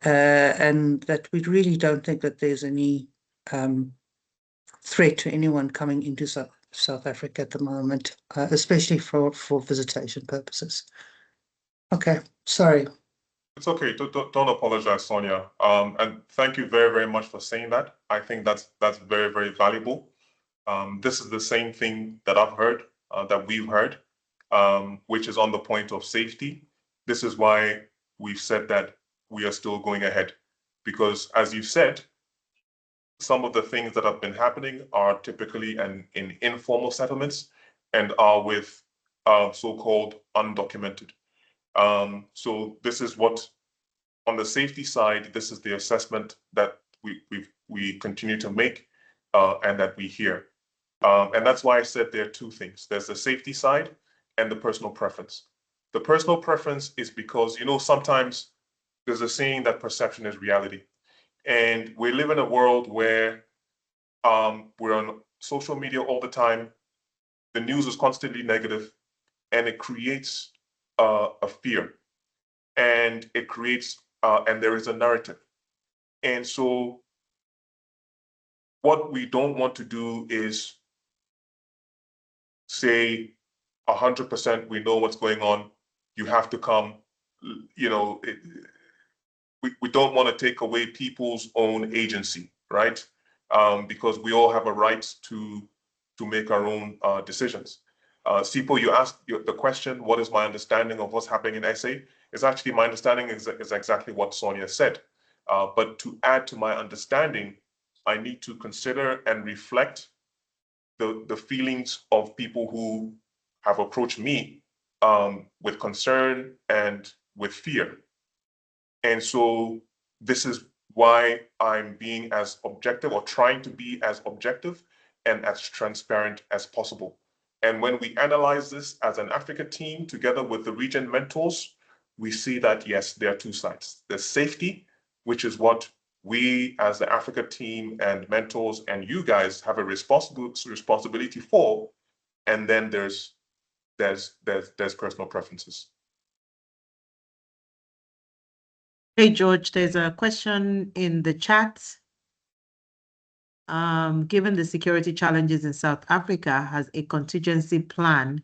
and that we really don't think that there's any threat to anyone coming into South Africa at the moment, especially for visitation purposes. Okay, sorry. It's okay. Don't apologize, Sonia. And thank you very, very much for saying that. I think that's very, very valuable. This is the same thing that I've heard, that we've heard, which is on the point of safety. This is why we've said that we are still going ahead, because as you said, some of the things that have been happening are typically in informal settlements and are with so-called undocumented. So this is what, on the safety side, this is the assessment that we continue to make and that we hear. And that's why I said there are two things. There's the safety side and the personal preference. The personal preference is because, sometimes there's a saying that perception is reality. And we live in a world where we're on social media all the time. The news is constantly negative, and it creates a fear, and it creates, and there is a narrative. And so what we don't want to do is say 100% we know what's going on. You have to come, we don't want to take away people's own agency, right? Because we all have a right to make our own decisions. Sipo, you asked the question, what is my understanding of what's happening in SA? It's actually, my understanding is exactly what Sonia said. But to add to my understanding, I need to consider and reflect the feelings of people who have approached me with concern and with fear. And so this is why I'm being as objective, or trying to be as objective and as transparent as possible. And when we analyze this as an Africa team together with the region mentors, we see that, yes, there are two sides. There's safety, which is what we as the Africa team and mentors and you guys have a responsibility for. And then there's personal preferences. Hey, George, there's a question in the chat. Given the security challenges in South Africa, has a contingency plan,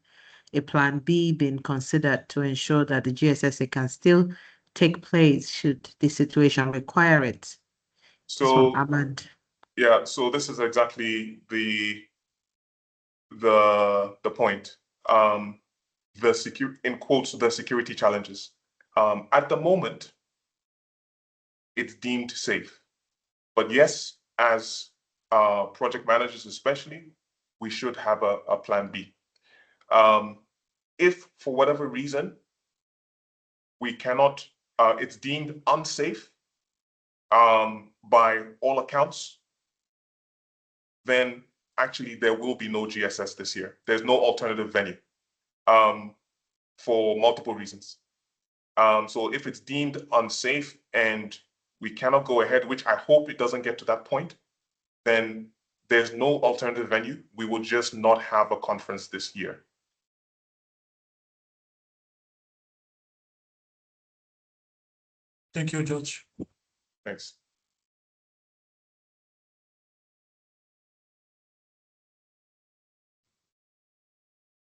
a plan B, been considered to ensure that the GSSA can still take place should the situation require it? So, Ahmad. yeah, so this is exactly the point. In quotes, the security challenges. At the moment, it's deemed safe. But yes, as project managers especially, we should have a plan B. If for whatever reason we cannot, it's deemed unsafe by all accounts, then actually there will be no GSS this year. There's no alternative venue for multiple reasons. So if it's deemed unsafe and we cannot go ahead, which I hope it doesn't get to that point, then there's no alternative venue. We will just not have a conference this year. Thank you, George. Thanks.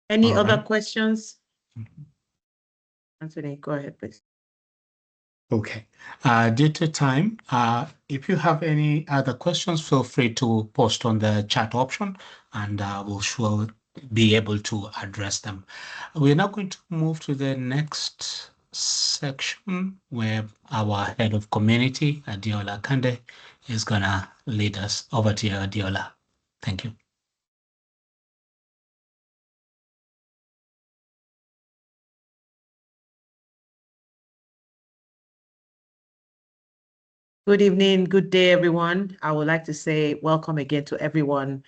Any All other right. questions? Anthony, go ahead, please. Okay. Due to time, if you have any other questions, feel free to post on the chat option, and we'll sure be able to address them. We're now going to move to the next section where our head of community, Adiola Kande, is gonna lead us. Over to you, Adiola. Thank you. Good evening, good day, everyone. I would like to say welcome again to everyone,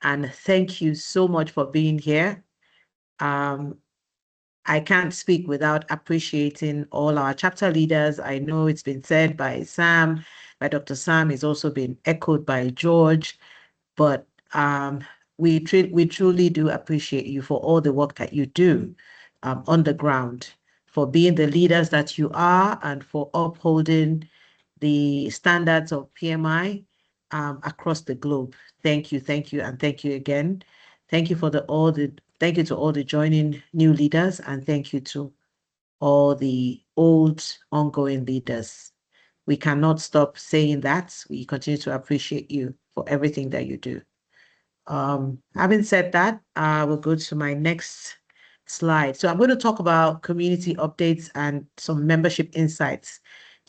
and thank you so much for being here. I can't speak without appreciating all our chapter leaders. I know it's been said by Sam, by Dr. Sam, it's also been echoed by George, but we truly do appreciate you for all the work that you do on the ground, for being the leaders that you are, and for upholding the standards of PMI across the globe. Thank you, and thank you again. Thank you thank you to all the joining new leaders, and thank you to all the old ongoing leaders. We cannot stop saying that. We continue to appreciate you for everything that you do. Having said that, I will go to my next slide. So I'm going to talk about community updates and some membership insights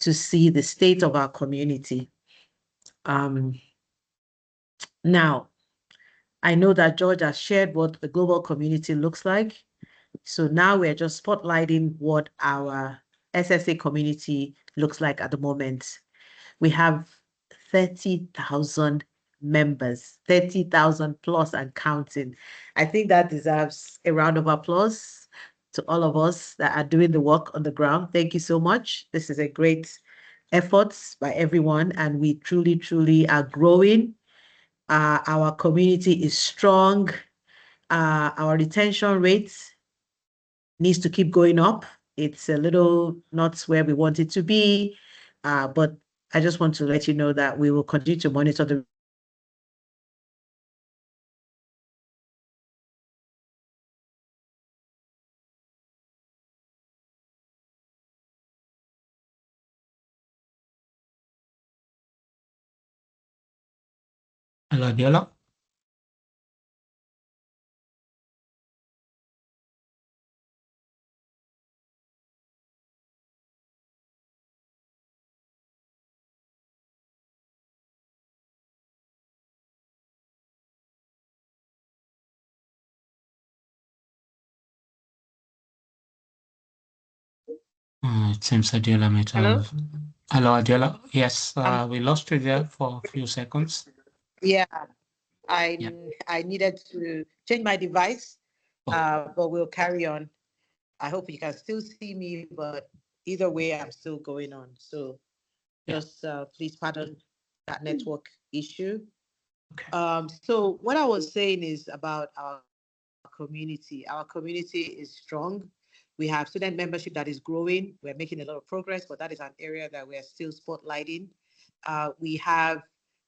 to see the state of our community. Now, I know that George has shared what the global community looks like. So now we're just spotlighting what our SSA community looks like at the moment. We have 30,000 members, 30,000 plus and counting. I think that deserves a round of applause to all of us that are doing the work on the ground. Thank you so much. This is a great effort by everyone, and we truly, truly are growing. Our community is strong. Our retention rates needs to keep going up. It's a little not where we want it to be, but I just want to let you know that we will continue to monitor the Hello, Adela. It seems Adela might have. Hello, Adela. Yes, we lost you there for a few seconds. Yeah, Yeah. I needed to change my device, but we'll carry on. I hope you can still see me, but either way, I'm still going on. So just please pardon that network issue. Okay. So what I was saying is about our community. Our community is strong. We have student membership that is growing. We're making a lot of progress, but that is an area that we're still spotlighting. We have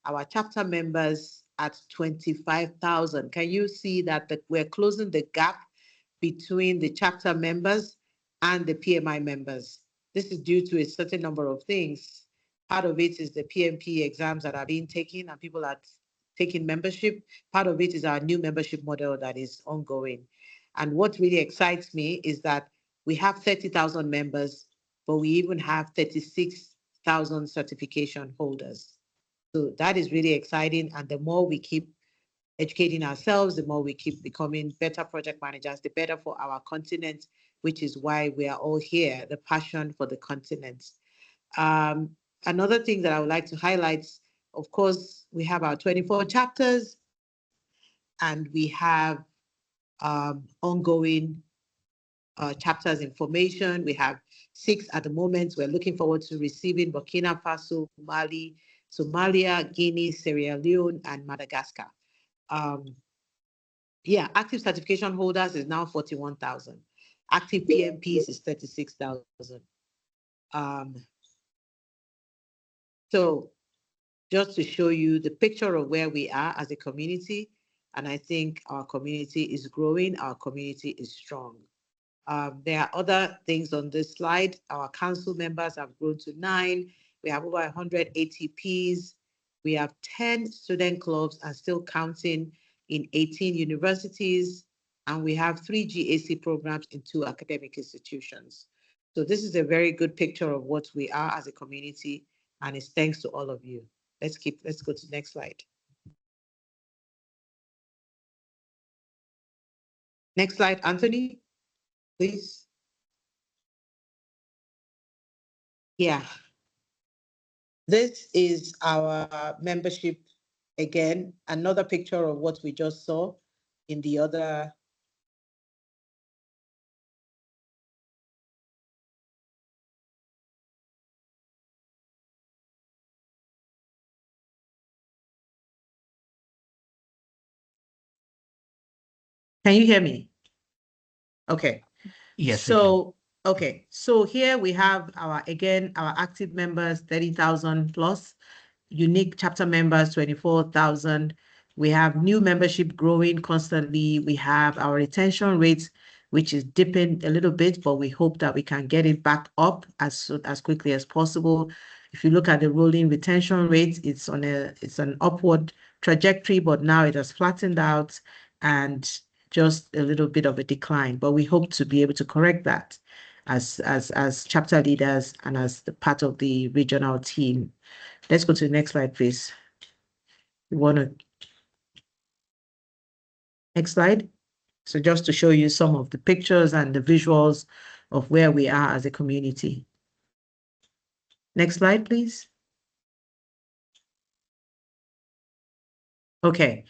our chapter members at 25,000. Can you see that we're closing the gap between the chapter members and the PMI members? This is due to a certain number of things. Part of it is the PMP exams that are being taken and people are taking membership. Part of it is our new membership model that is ongoing. And what really excites me is that we have 30,000 members, but we even have 36,000 certification holders. So that is really exciting. And the more we keep educating ourselves, the more we keep becoming better project managers, the better for our continent, which is why we are all here, the passion for the continent. Another thing that I would like to highlight, of course, we have our 24 chapters and we have ongoing chapters information. We have 6 at the moment. We're looking forward to receiving Burkina Faso, Mali, Somalia, Guinea, Sierra Leone, and Madagascar. Yeah, active certification holders is now 41,000. Active PMPs is 36,000. So just to show you the picture of where we are as a community, and I think our community is growing, our community is strong. There are other things on this slide. Our council members have grown to 9. We have over 100 ATPs. We have 10 student clubs and still counting in 18 universities. And we have 3 GAC programs in 2 academic institutions. So this is a very good picture of what we are as a community, and it's thanks to all of you. Let's go to the next slide. Next slide, Anthony, please. Yeah. This is our membership. Again, another picture of what we just saw in the other. Can you hear me? Okay. Yes. So, okay. So here we have our active members, 30,000 plus, unique chapter members, 24,000. We have new membership growing constantly. We have our retention rates, which is dipping a little bit, but we hope that we can get it back up as quickly as possible. If you look at the rolling retention rates, it's an upward trajectory, but now it has flattened out and just a little bit of a decline. But we hope to be able to correct that as chapter leaders and as the part of the regional team. Let's go to the next slide, please. Next slide. So just to show you some of the pictures and the visuals of where we are as a community. Next slide, please. Okay.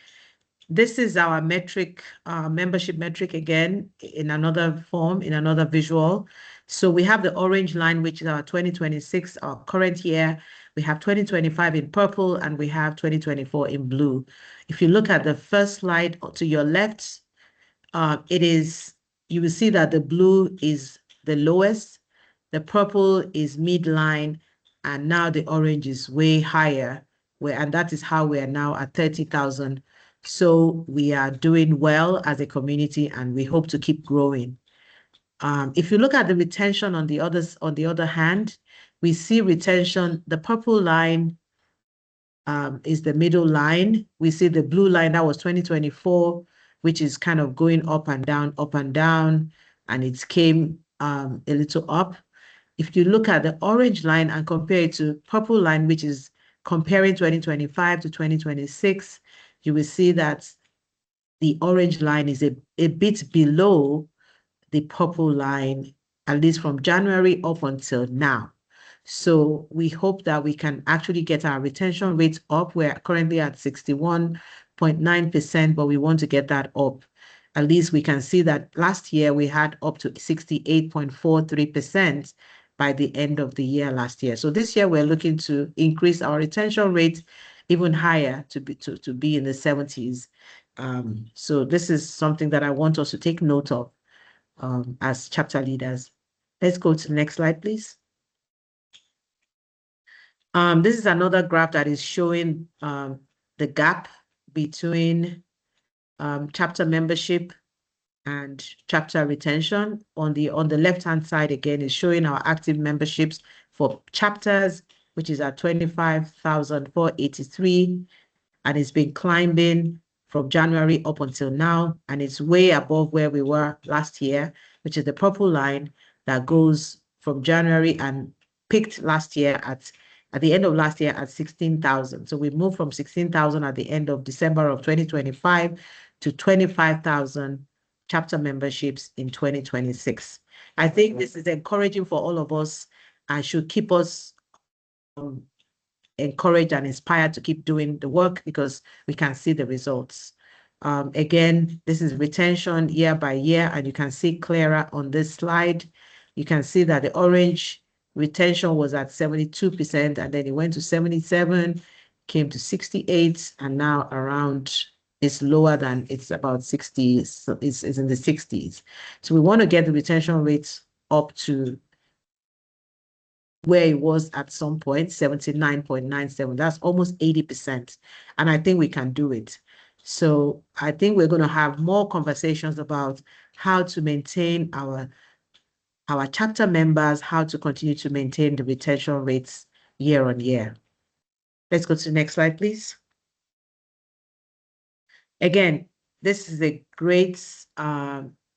This is our metric, membership metric again, in another form, in another visual. So we have the orange line, which is our 2026, our current year. We have 2025 in purple, and we have 2024 in blue. If you look at the first slide to your left, you will see that the blue is the lowest, the purple is midline, and now the orange is way higher, and that is how we are now at 30,000. So we are doing well as a community, and we hope to keep growing. If you look at the retention on the other hand, we see retention, the purple line is the middle line. We see the blue line, that was 2024, which is kind of going up and down, and it came a little up. If you look at the orange line and compare it to purple line, which is comparing 2025 to 2026, you will see that the orange line is a bit below the purple line, at least from January up until now. So we hope that we can actually get our retention rates up. We're currently at 61.9%, but we want to get that up. At least we can see that last year we had up to 68.43% by the end of the year last year. So this year we're looking to increase our retention rate even higher to be in the 70s. So this is something that I want us to take note of as chapter leaders. Let's go to the next slide, please. This is another graph that is showing the gap between chapter membership and chapter retention. On the left-hand side, again, is showing our active memberships for chapters, which is at 25,483, and it's been climbing from January up until now, and it's way above where we were last year, which is the purple line that goes from January and peaked last year at the end of last year at 16,000. So we moved from 16,000 at the end of December of 2025 to 25,000 chapter memberships in 2026. I think this is encouraging for all of us and should keep us encouraged and inspired to keep doing the work because we can see the results. Again, this is retention year by year, and you can see clearer on this slide. You can see that the orange retention was at 72%, and then it went to 77, came to 68, and now around, it's lower than, it's about 60, so it's in the 60s. So we want to get the retention rates up to where it was at some point, 79.97. That's almost 80%. And I think we can do it. So I think we're going to have more conversations about how to maintain our chapter members, how to continue to maintain the retention rates year on year. Let's go to the next slide, please. Again, this is a great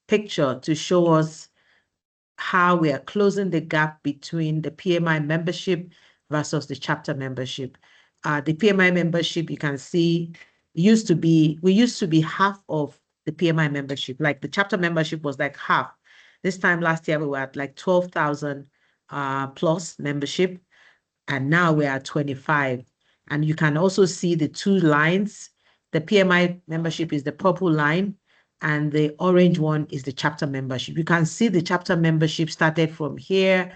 picture to show us how we are closing the gap between the PMI membership versus the chapter membership. The PMI membership, you can see, we used to be half of the PMI membership. Like the chapter membership was like half. This time last year, we were at like 12,000 plus membership, and now we're at 25. And you can also see the two lines. The PMI membership is the purple line, and the orange one is the chapter membership. You can see the chapter membership started from here,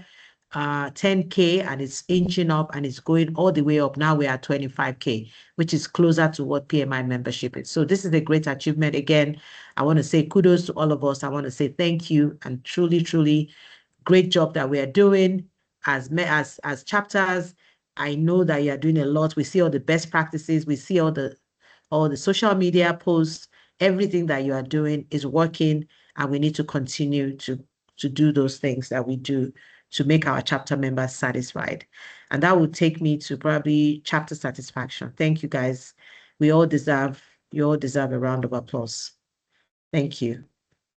10K, and it's inching up and it's going all the way up. Now we're at 25K, which is closer to what PMI membership is. So this is a great achievement. Again, I want to say kudos to all of us. I want to say thank you, and truly, truly great job that we are doing as chapters. I know that you are doing a lot. We see all the best practices. We see all the social media posts. Everything that you are doing is working, and we need to continue to do those things that we do to make our chapter members satisfied. And that would take me to probably chapter satisfaction. Thank you, guys. You all deserve a round of applause. Thank you.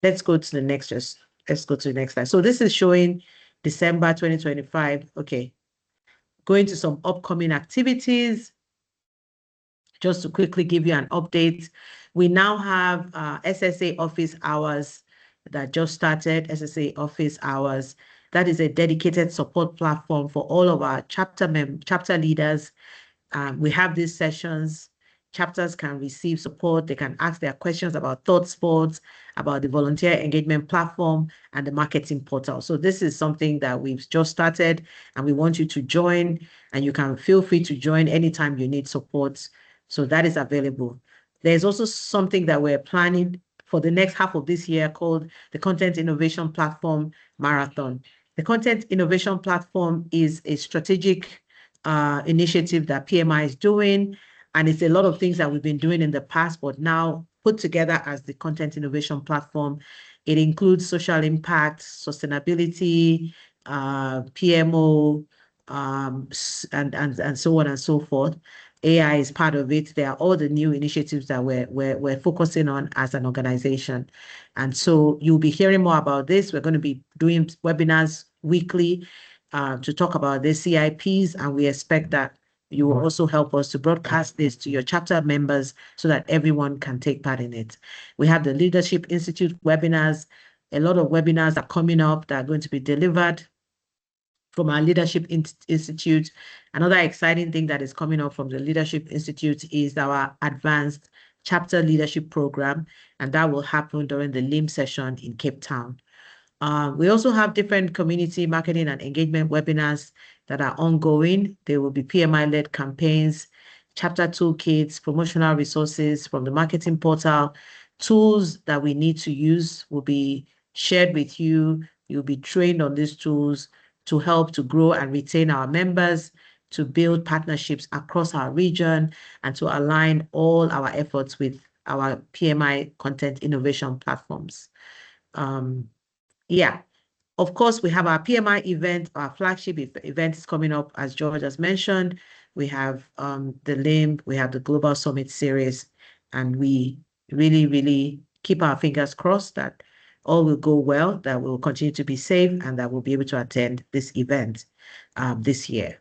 Let's go to the next slide. So this is showing December 2025. Okay. Going to some upcoming activities. Just to quickly give you an update, we now have SSA office hours that just started. SSA office hours, that is a dedicated support platform for all of our chapter leaders. We have these sessions chapters can receive support. They can ask their questions about thought sports, about the volunteer engagement platform, and the marketing portal. So this is something that we've just started, and we want you to join, and you can feel free to join anytime you need support. So that is available. There's also something that we're planning for the next half of this year called the Content Innovation Platform Marathon. The Content Innovation Platform is a strategic initiative that PMI is doing, and it's a lot of things that we've been doing in the past, but now put together as the Content Innovation Platform. It includes social impact, sustainability, PMO, and so on and so forth. AI is part of it. There are all the new initiatives that we're focusing on as an organization. And so you'll be hearing more about this. We're going to be doing webinars weekly to talk about the CIPs, and we expect that you will also help us to broadcast this to your chapter members so that everyone can take part in it. We have the Leadership Institute webinars. A lot of webinars are coming up that are going to be delivered from our Leadership Institute. Another exciting thing that is coming up from the Leadership Institute is our Advanced Chapter Leadership Program, and that will happen during the LIM session in Cape Town. We also have different community marketing and engagement webinars that are ongoing. There will be PMI-led campaigns, chapter toolkits, promotional resources from the marketing portal, tools that we need to use will be shared with you. You'll be trained on these tools to help to grow and retain our members, to build partnerships across our region, and to align all our efforts with our PMI content innovation platforms. Yeah. Of course, we have our PMI event, our flagship event is coming up, as George has mentioned. We have the LIM, we have the Global Summit Series, and we really, really keep our fingers crossed that all will go well, that we'll continue to be safe, and that we'll be able to attend this event this year.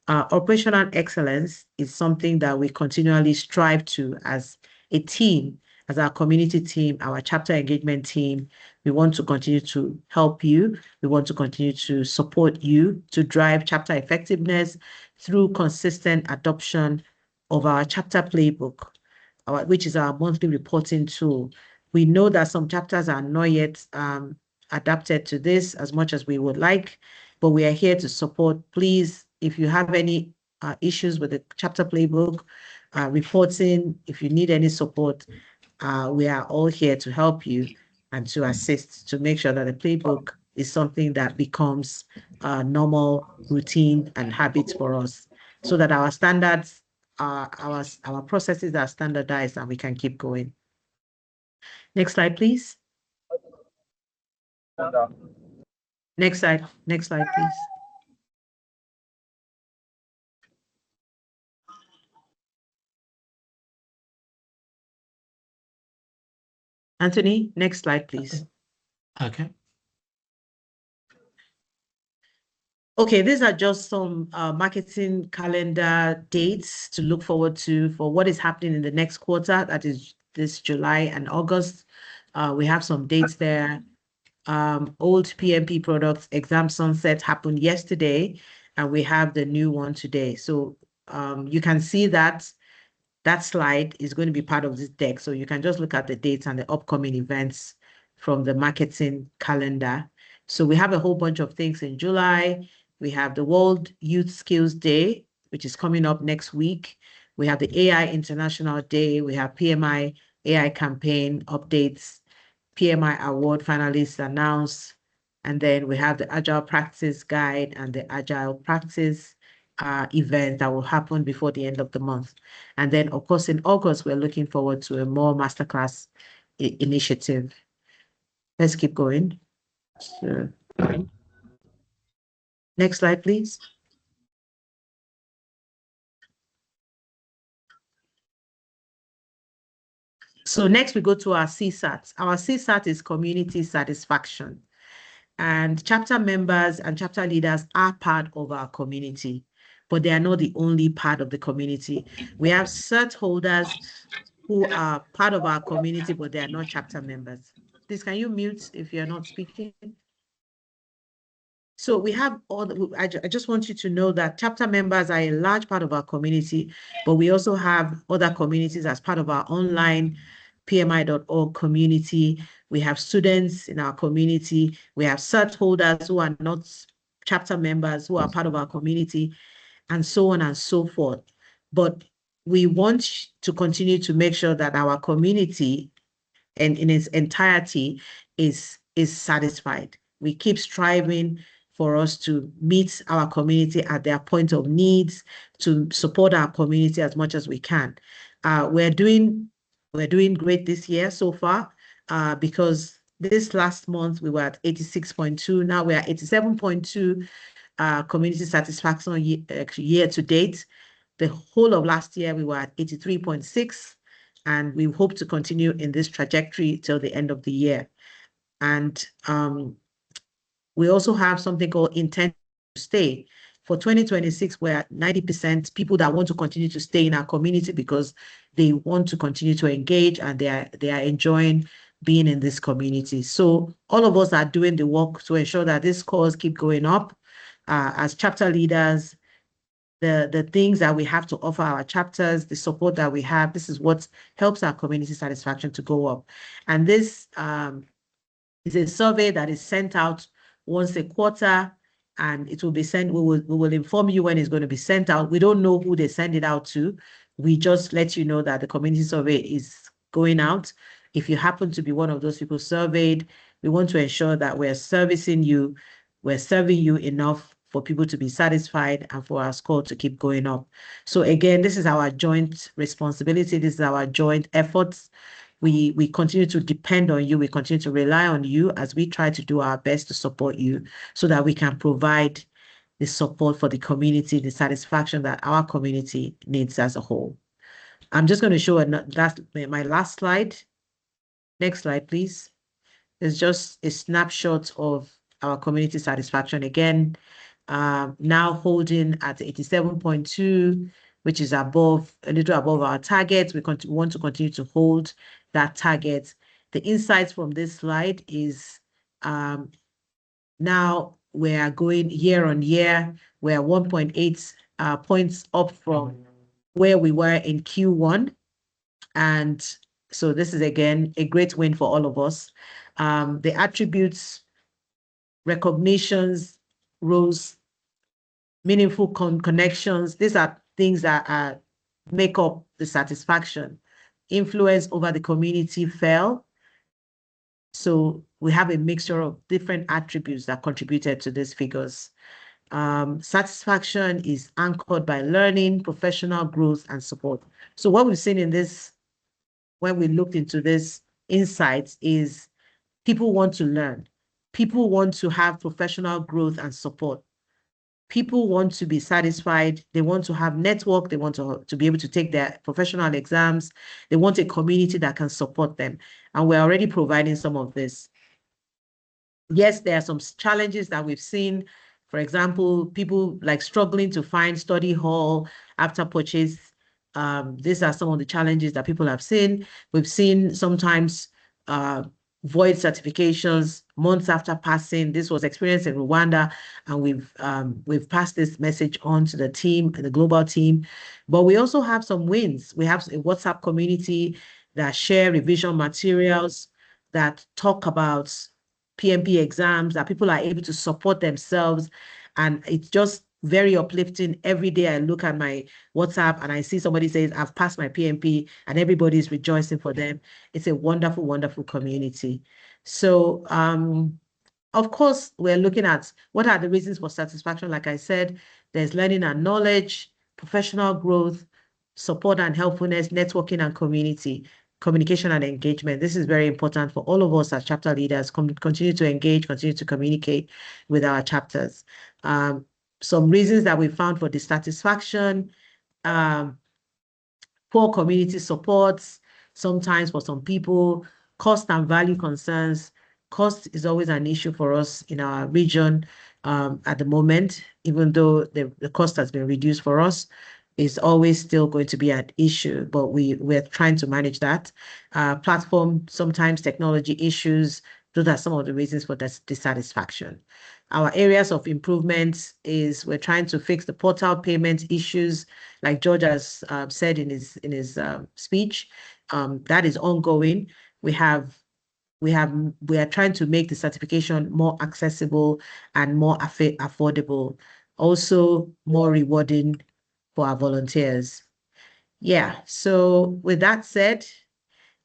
Operational excellence is something that we continually strive to as a team, as our community team, our chapter engagement team. We want to continue to help you. We want to continue to support you to drive chapter effectiveness through consistent adoption of our chapter playbook, which is our monthly reporting tool. We know that some chapters are not yet adapted to this as much as we would like, but we are here to support. Please, if you have any issues with the chapter playbook, reporting, if you need any support, we are all here to help you and to assist to make sure that the playbook is something that becomes normal routine and habits for us, so that our standards, our processes are standardized and we can keep going. Next slide, please. Next slide, please. Anthony, next slide, please. Okay. Okay, these are just some marketing calendar dates to look forward to for what is happening in the next quarter, that is this July and August. We have some dates there. Old PMP products exam sunset happened yesterday, and we have the new one today. So you can see that slide is going to be part of this deck. So you can just look at the dates and the upcoming events from the marketing calendar. So we have a whole bunch of things in July. We have the World Youth Skills Day, which is coming up next week. We have the AI International Day. We have PMI AI campaign updates, PMI award finalists announced. And then we have the Agile Practice Guide and the Agile Practice event that will happen before the end of the month. And then, of course, in August, we're looking forward to a more masterclass initiative. Let's keep going. So, next slide, please. So next we go to our CSAT. Our CSAT is community satisfaction. And chapter members and chapter leaders are part of our community, but they are not the only part of the community. We have cert holders who are part of our community, but they are not chapter members. Please, can you mute if you're not speaking? So we have I just want you to know that chapter members are a large part of our community, but we also have other communities as part of our online PMI.org community. We have students in our community. We have cert holders who are not chapter members who are part of our community, and so on and so forth. But we want to continue to make sure that our community and in its entirety is satisfied. We keep striving for us to meet our community at their point of needs, to support our community as much as we can. We're doing great this year so far, because this last month we were at 86.2. Now we're at 87.2 community satisfaction year to date. The whole of last year we were at 83.6. And we hope to continue in this trajectory till the end of the year. And we also have something called intent to stay. For 2026, we're at 90% people that want to continue to stay in our community because they want to continue to engage and they are enjoying being in this community. So all of us are doing the work to ensure that these scores keep going up. As chapter leaders, the things that we have to offer our chapters, the support that we have, this is what helps our community satisfaction to go up. And this is a survey that is sent out once a quarter, and it will be sent. We will inform you when it's going to be sent out. We don't know who they send it out to. We just let you know that the community survey is going out. If you happen to be one of those people surveyed, we want to ensure that we're serving you enough for people to be satisfied and for our score to keep going up. So again, this is our joint responsibility. This is our joint efforts. We continue to depend on you. We continue to rely on you as we try to do our best to support you so that we can provide the support for the community, the satisfaction that our community needs as a whole. I'm just going to show my last slide. Next slide, please. It's just a snapshot of our community satisfaction. Again, now holding at 87.2, which is a little above our target. We want to continue to hold that target. The insights from this slide is now we are going year on year. We're 1.8 points up from where we were in Q1. And so this is, again, a great win for all of us. The attributes, recognitions, roles, meaningful connections, these are things that make up the satisfaction. Influence over the community fell. So we have a mixture of different attributes that contributed to these figures. Satisfaction is anchored by learning, professional growth, and support. So what we've seen in this, when we looked into this insights, is people want to learn. People want to have professional growth and support. People want to be satisfied. They want to have network. They want to be able to take their professional exams. They want a community that can support them. And we're already providing some of this. Yes, there are some challenges that we've seen. For example, people like struggling to find study hall after purchase. These are some of the challenges that people have seen. We've seen sometimes void certifications months after passing. This was experienced in Rwanda, and we've passed this message on to the team, the global team. But we also have some wins. We have a WhatsApp community that share revision materials, that talk about PMP exams, that people are able to support themselves. And it's just very uplifting. Every day I look at my WhatsApp and I see somebody says, I've passed my PMP, and everybody's rejoicing for them. It's a wonderful, wonderful community. So, of course, we're looking at what are the reasons for satisfaction. Like I said, there's learning and knowledge, professional growth, support and helpfulness, networking and communication and engagement. This is very important for all of us as chapter leaders. Continue to engage, continue to communicate with our chapters. Some reasons that we found for dissatisfaction, poor community supports, sometimes for some people, cost and value concerns. Cost is always an issue for us in our region at the moment, even though the cost has been reduced for us. Is always still going to be an issue, but we're trying to manage that. Platform, sometimes technology issues, those are some of the reasons for dissatisfaction. Our areas of improvement is we're trying to fix the portal payment issues, like George has said in his speech. That is ongoing. We are trying to make the certification more accessible and more affordable, also more rewarding for our volunteers. Yeah, so with that said,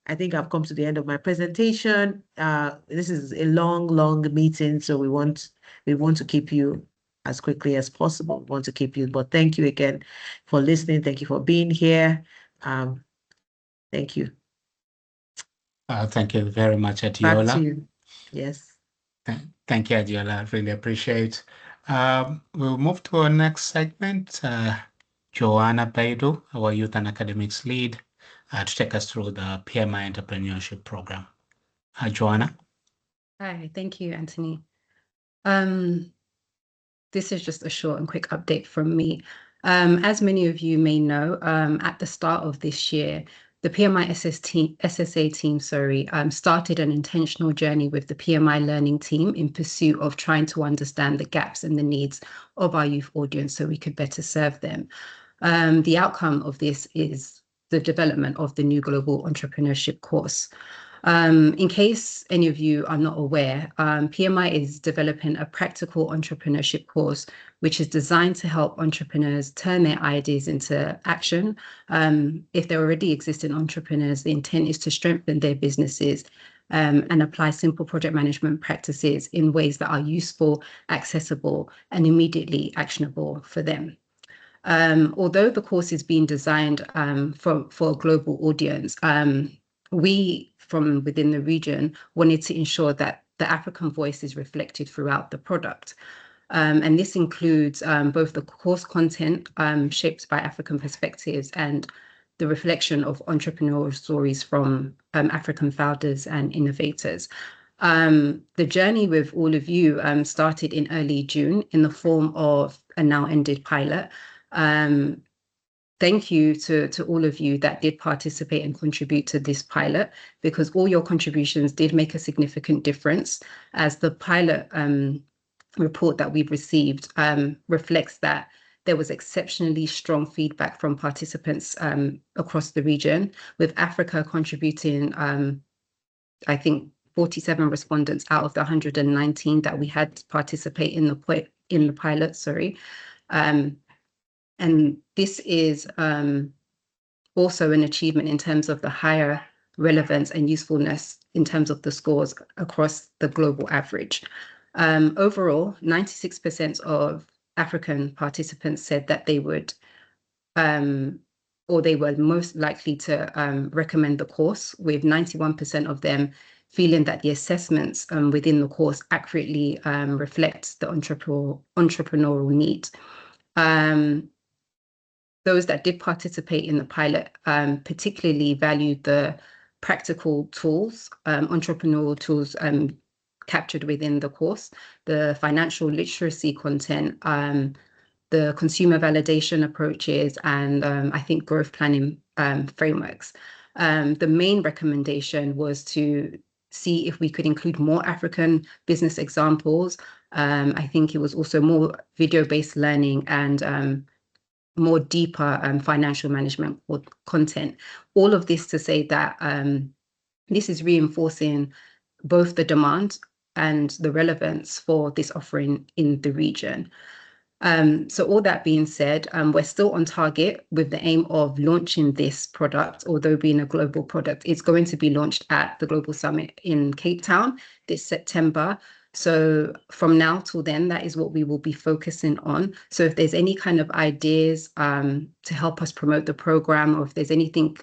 I think I've come to the end of my presentation. This is a long meeting, so we want to keep you as quickly as possible. We want to keep you, but thank you again for listening. Thank you for being here. Thank you. Thank you very much, Back to Adiola. you. Yes. Thank you, Adiola. Really appreciate. We'll move to our next segment. Joanna Baido, our Youth and Academics Lead, to take us through the PMI Entrepreneurship Program. Joanna. Hi, thank you, Anthony. This is just a short and quick update from me. As many of you may know, at the start of this year, the PMI SSA team, started an intentional journey with the PMI learning team in pursuit of trying to understand the gaps and the needs of our youth audience so we could better serve them. The outcome of this is the development of the new global entrepreneurship course. In case any of you are not aware, PMI is developing a practical entrepreneurship course, which is designed to help entrepreneurs turn their ideas into action. If they're already existing entrepreneurs, the intent is to strengthen their businesses and apply simple project management practices in ways that are useful, accessible, and immediately actionable for them. Although the course is being designed for a global audience, we from within the region wanted to ensure that the African voice is reflected throughout the product. And this includes both the course content shaped by African perspectives and the reflection of entrepreneurial stories from African founders and innovators. The journey with all of you started in early June in the form of a now ended pilot. Thank you to all of you that did participate and contribute to this pilot, because all your contributions did make a significant difference, as the pilot report that we've received reflects that there was exceptionally strong feedback from participants across the region, with Africa contributing, I think, 47 respondents out of the 119 that we had participate in the pilot, and this is also an achievement in terms of the higher relevance and usefulness in terms of the scores across the global average. Overall, 96% of African participants said that they would, or they were most likely to recommend the course, with 91% of them feeling that the assessments within the course accurately reflect the entrepreneurial need. Those that did participate in the pilot particularly valued the practical tools, entrepreneurial tools captured within the course, the financial literacy content, the consumer validation approaches, and I think growth planning frameworks. The main recommendation was to see if we could include more African business examples. I think it was also more video-based learning and more deeper financial management content. All of this to say that this is reinforcing both the demand and the relevance for this offering in the region. So all that being said, we're still on target with the aim of launching this product. Although being a global product, it's going to be launched at the Global Summit in Cape Town this September. So from now till then, that is what we will be focusing on. So if there's any kind of ideas to help us promote the program, or if there's anything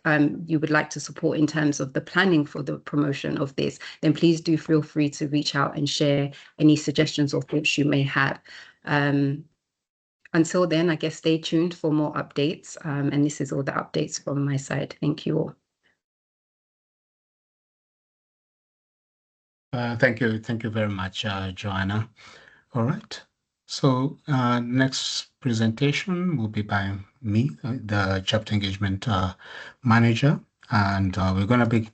you would like to support in terms of the planning for the promotion of this, then please do feel free to reach out and share any suggestions or thoughts you may have. Until then, I guess stay tuned for more updates. And this is all the updates from my side. Thank you all. Thank you very much, Joanna. All right. So next presentation will be by me, the chapter engagement manager, and we're going to be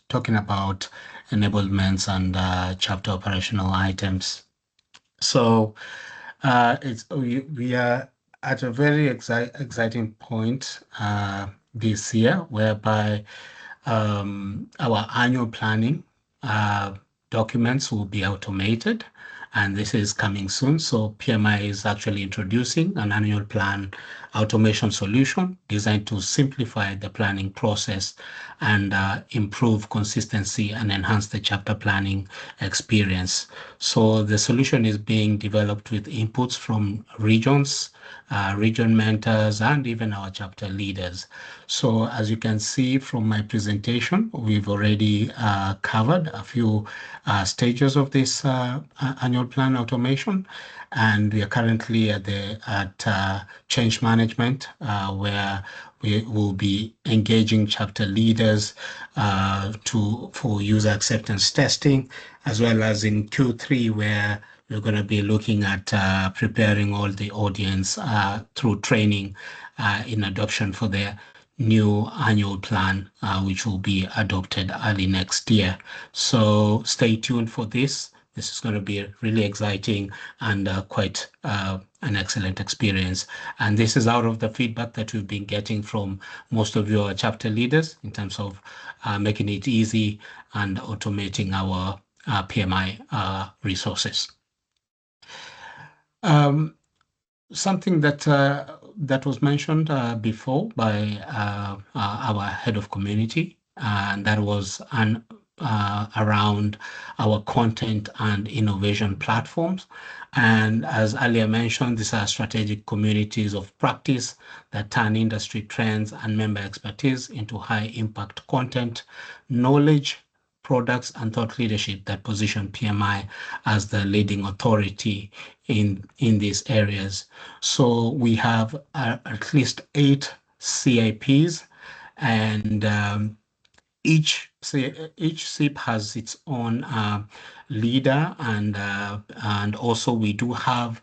talking about enablements and chapter operational items. So we are at a very exciting point this year, whereby our annual planning documents will be automated, and this is coming soon. So PMI is actually introducing an annual plan automation solution designed to simplify the planning process and improve consistency and enhance the chapter planning experience. So the solution is being developed with inputs from regions, region mentors, and even our chapter leaders. So as you can see from my presentation, we've already covered a few stages of this annual plan automation, and we are currently at change management, where we will be engaging chapter leaders for user acceptance testing, as well as in Q3, where we're going to be looking at preparing all the audience through training in adoption for their new annual plan, which will be adopted early next year. So stay tuned for this. This is going to be really exciting and quite an excellent experience. And this is out of the feedback that we've been getting from most of your chapter leaders in terms of making it easy and automating our PMI resources. Something that was mentioned before by our head of community, and that was around our content and innovation platforms. And as earlier mentioned, these are strategic communities of practice that turn industry trends and member expertise into high impact content, knowledge, products, and thought leadership that position PMI as the leading authority in these areas. So we have at least 8 CIPs, and each SIP has its own leader, and also we do have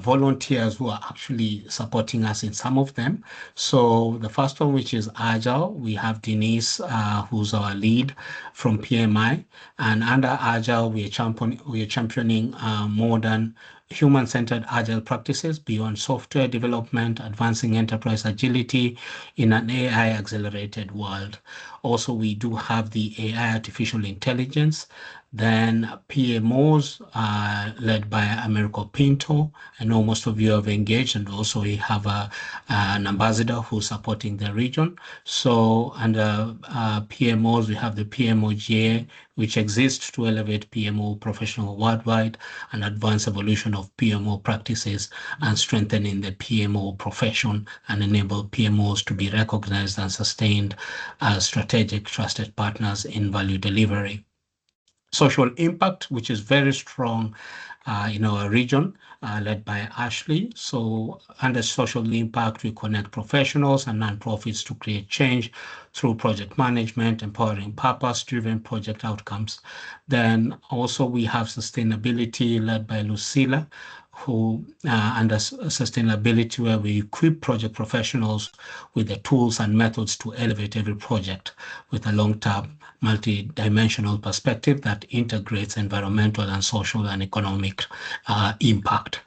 volunteers who are actually supporting us in some of them. So the first one, which is Agile, we have Denise, who's our lead from PMI, and under Agile, we are championing modern human-centered agile practices beyond software development, advancing enterprise agility in an AI-accelerated world. Also, we do have the AI artificial intelligence. Then PMOs led by Americo Pinto. I know most of you have engaged, and also we have an ambassador who's supporting the region. So under PMOs, we have the PMOGA, which exists to elevate PMO professional worldwide and advance evolution of PMO practices and strengthening the PMO profession and enable PMOs to be recognized and sustained as strategic trusted partners in value delivery. Social impact, which is very strong in our region, led by Ashley. So under social impact, we connect professionals and nonprofits to create change through project management, empowering purpose-driven project outcomes. Then also we have sustainability led by Lucilla, who under sustainability, where we equip project professionals with the tools and methods to elevate every project with a long-term multi-dimensional perspective that integrates environmental and social and economic impact.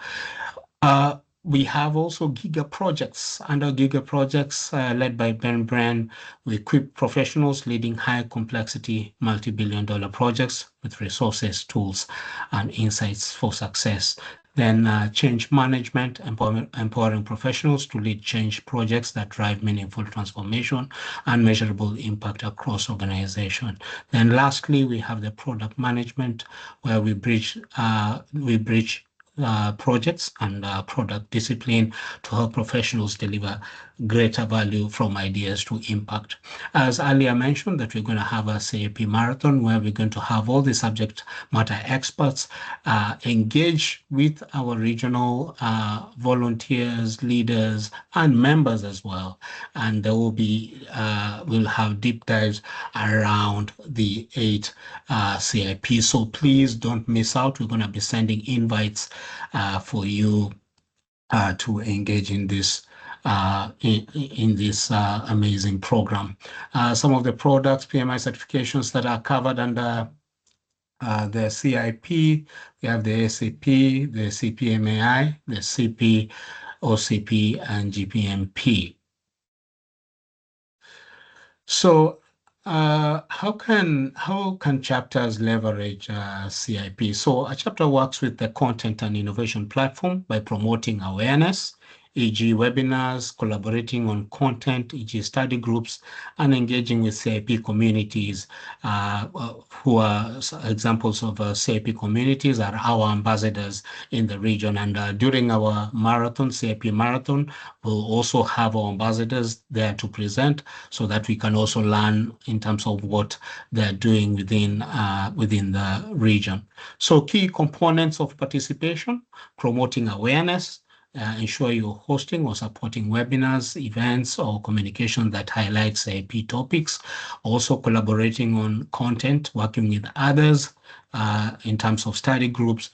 We have also Giga Projects. Under Giga Projects, led by Ben Brand, we equip professionals leading high complexity, multi-billion-dollar projects with resources, tools, and insights for success. Then change management, empowering professionals to lead change projects that drive meaningful transformation and measurable impact across organization. Then lastly, we have the product management, where we bridge projects and product discipline to help professionals deliver greater value from ideas to impact. As earlier mentioned, that we're going to have a CAP marathon where we're going to have all the subject matter experts engage with our regional volunteers, leaders, and members as well. And there will be, we'll have deep dives around the 8 CIPs. So please don't miss out. We're going to be sending invites for you to engage in this in this amazing program. Some of the products, PMI certifications that are covered under the CIP, we have the SAP, the CPMAI, the CP, OCP, and GPMP. So how can chapters leverage CIP? So a chapter works with the content and innovation platform by promoting awareness, e.g. webinars, collaborating on content, e.g. study groups, and engaging with CIP communities who are examples of CIP communities are our ambassadors in the region. And during our marathon, CIP marathon, we'll also have our ambassadors there to present so that we can also learn in terms of what they're doing within the region. So key components of participation: promoting awareness, ensure you're hosting or supporting webinars, events, or communication that highlights IP topics. Also collaborating on content, working with others in terms of study groups,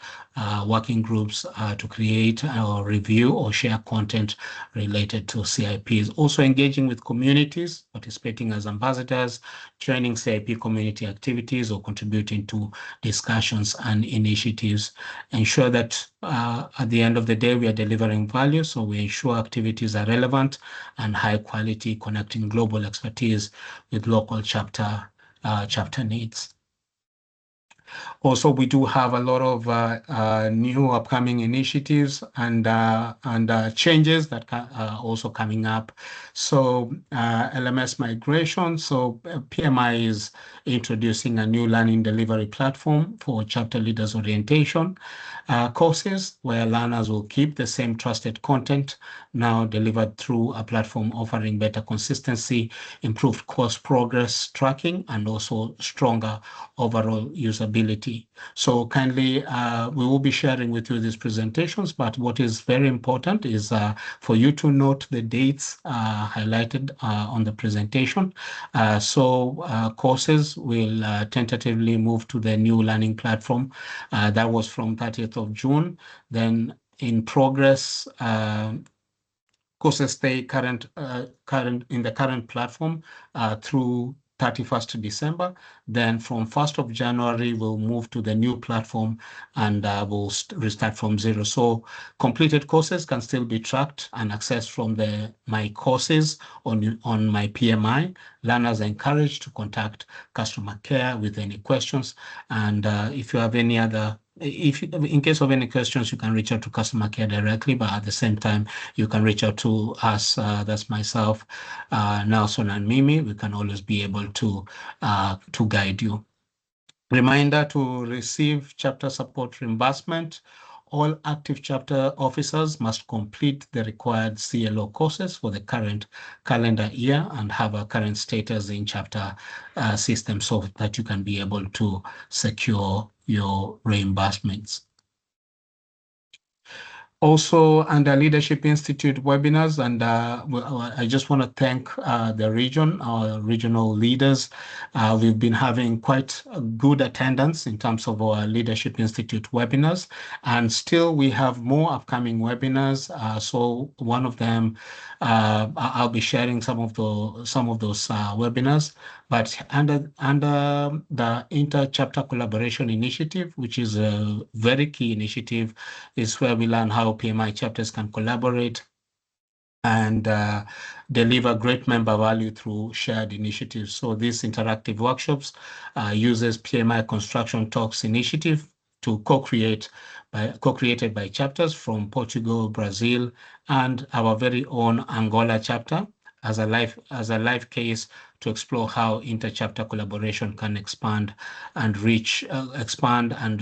working groups to create or review or share content related to CIPs. Also engaging with communities, participating as ambassadors, joining CIP community activities, or contributing to discussions and initiatives. Ensure that at the end of the day, we are delivering value. So we ensure activities are relevant and high quality, connecting global expertise with local chapter needs. Also, we do have a lot of new upcoming initiatives and changes that are also coming up. So LMS migration. So PMI is introducing a new learning delivery platform for chapter leaders orientation courses, where learners will keep the same trusted content now delivered through a platform offering better consistency, improved course progress tracking, and also stronger overall usability. So kindly, we will be sharing with you these presentations, but what is very important is for you to note the dates highlighted on the presentation. Courses will tentatively move to the new learning platform. That was from 30th of June. Then in progress, courses stay current in the current platform through 31st December. Then from 1st of January, we'll move to the new platform and we'll restart from zero. So completed courses can still be tracked and accessed from the My Courses on my PMI. Learners are encouraged to contact customer care with any questions. And if you have any other in case of any questions, you can reach out to customer care directly, but at the same time, you can reach out to us, that's myself, Nelson, and Mimi. We can always be able to guide you. Reminder to receive chapter support reimbursement. All active chapter officers must complete the required CLO courses for the current calendar year and have a current status in chapter system so that you can be able to secure your reimbursements. Also, under Leadership Institute webinars, and I just want to thank the region, our regional leaders. We've been having quite a good attendance in terms of our Leadership Institute webinars, and still we have more upcoming webinars. So one of them, I'll be sharing some of those webinars. But under the Inter-Chapter Collaboration Initiative, which is a very key initiative, is where we learn how PMI chapters can collaborate and deliver great member value through shared initiatives. So these interactive workshops uses PMI Construction Talks initiative to co-created by chapters from Portugal, Brazil, and our very own Angola chapter as a live case to explore how inter-chapter collaboration can expand and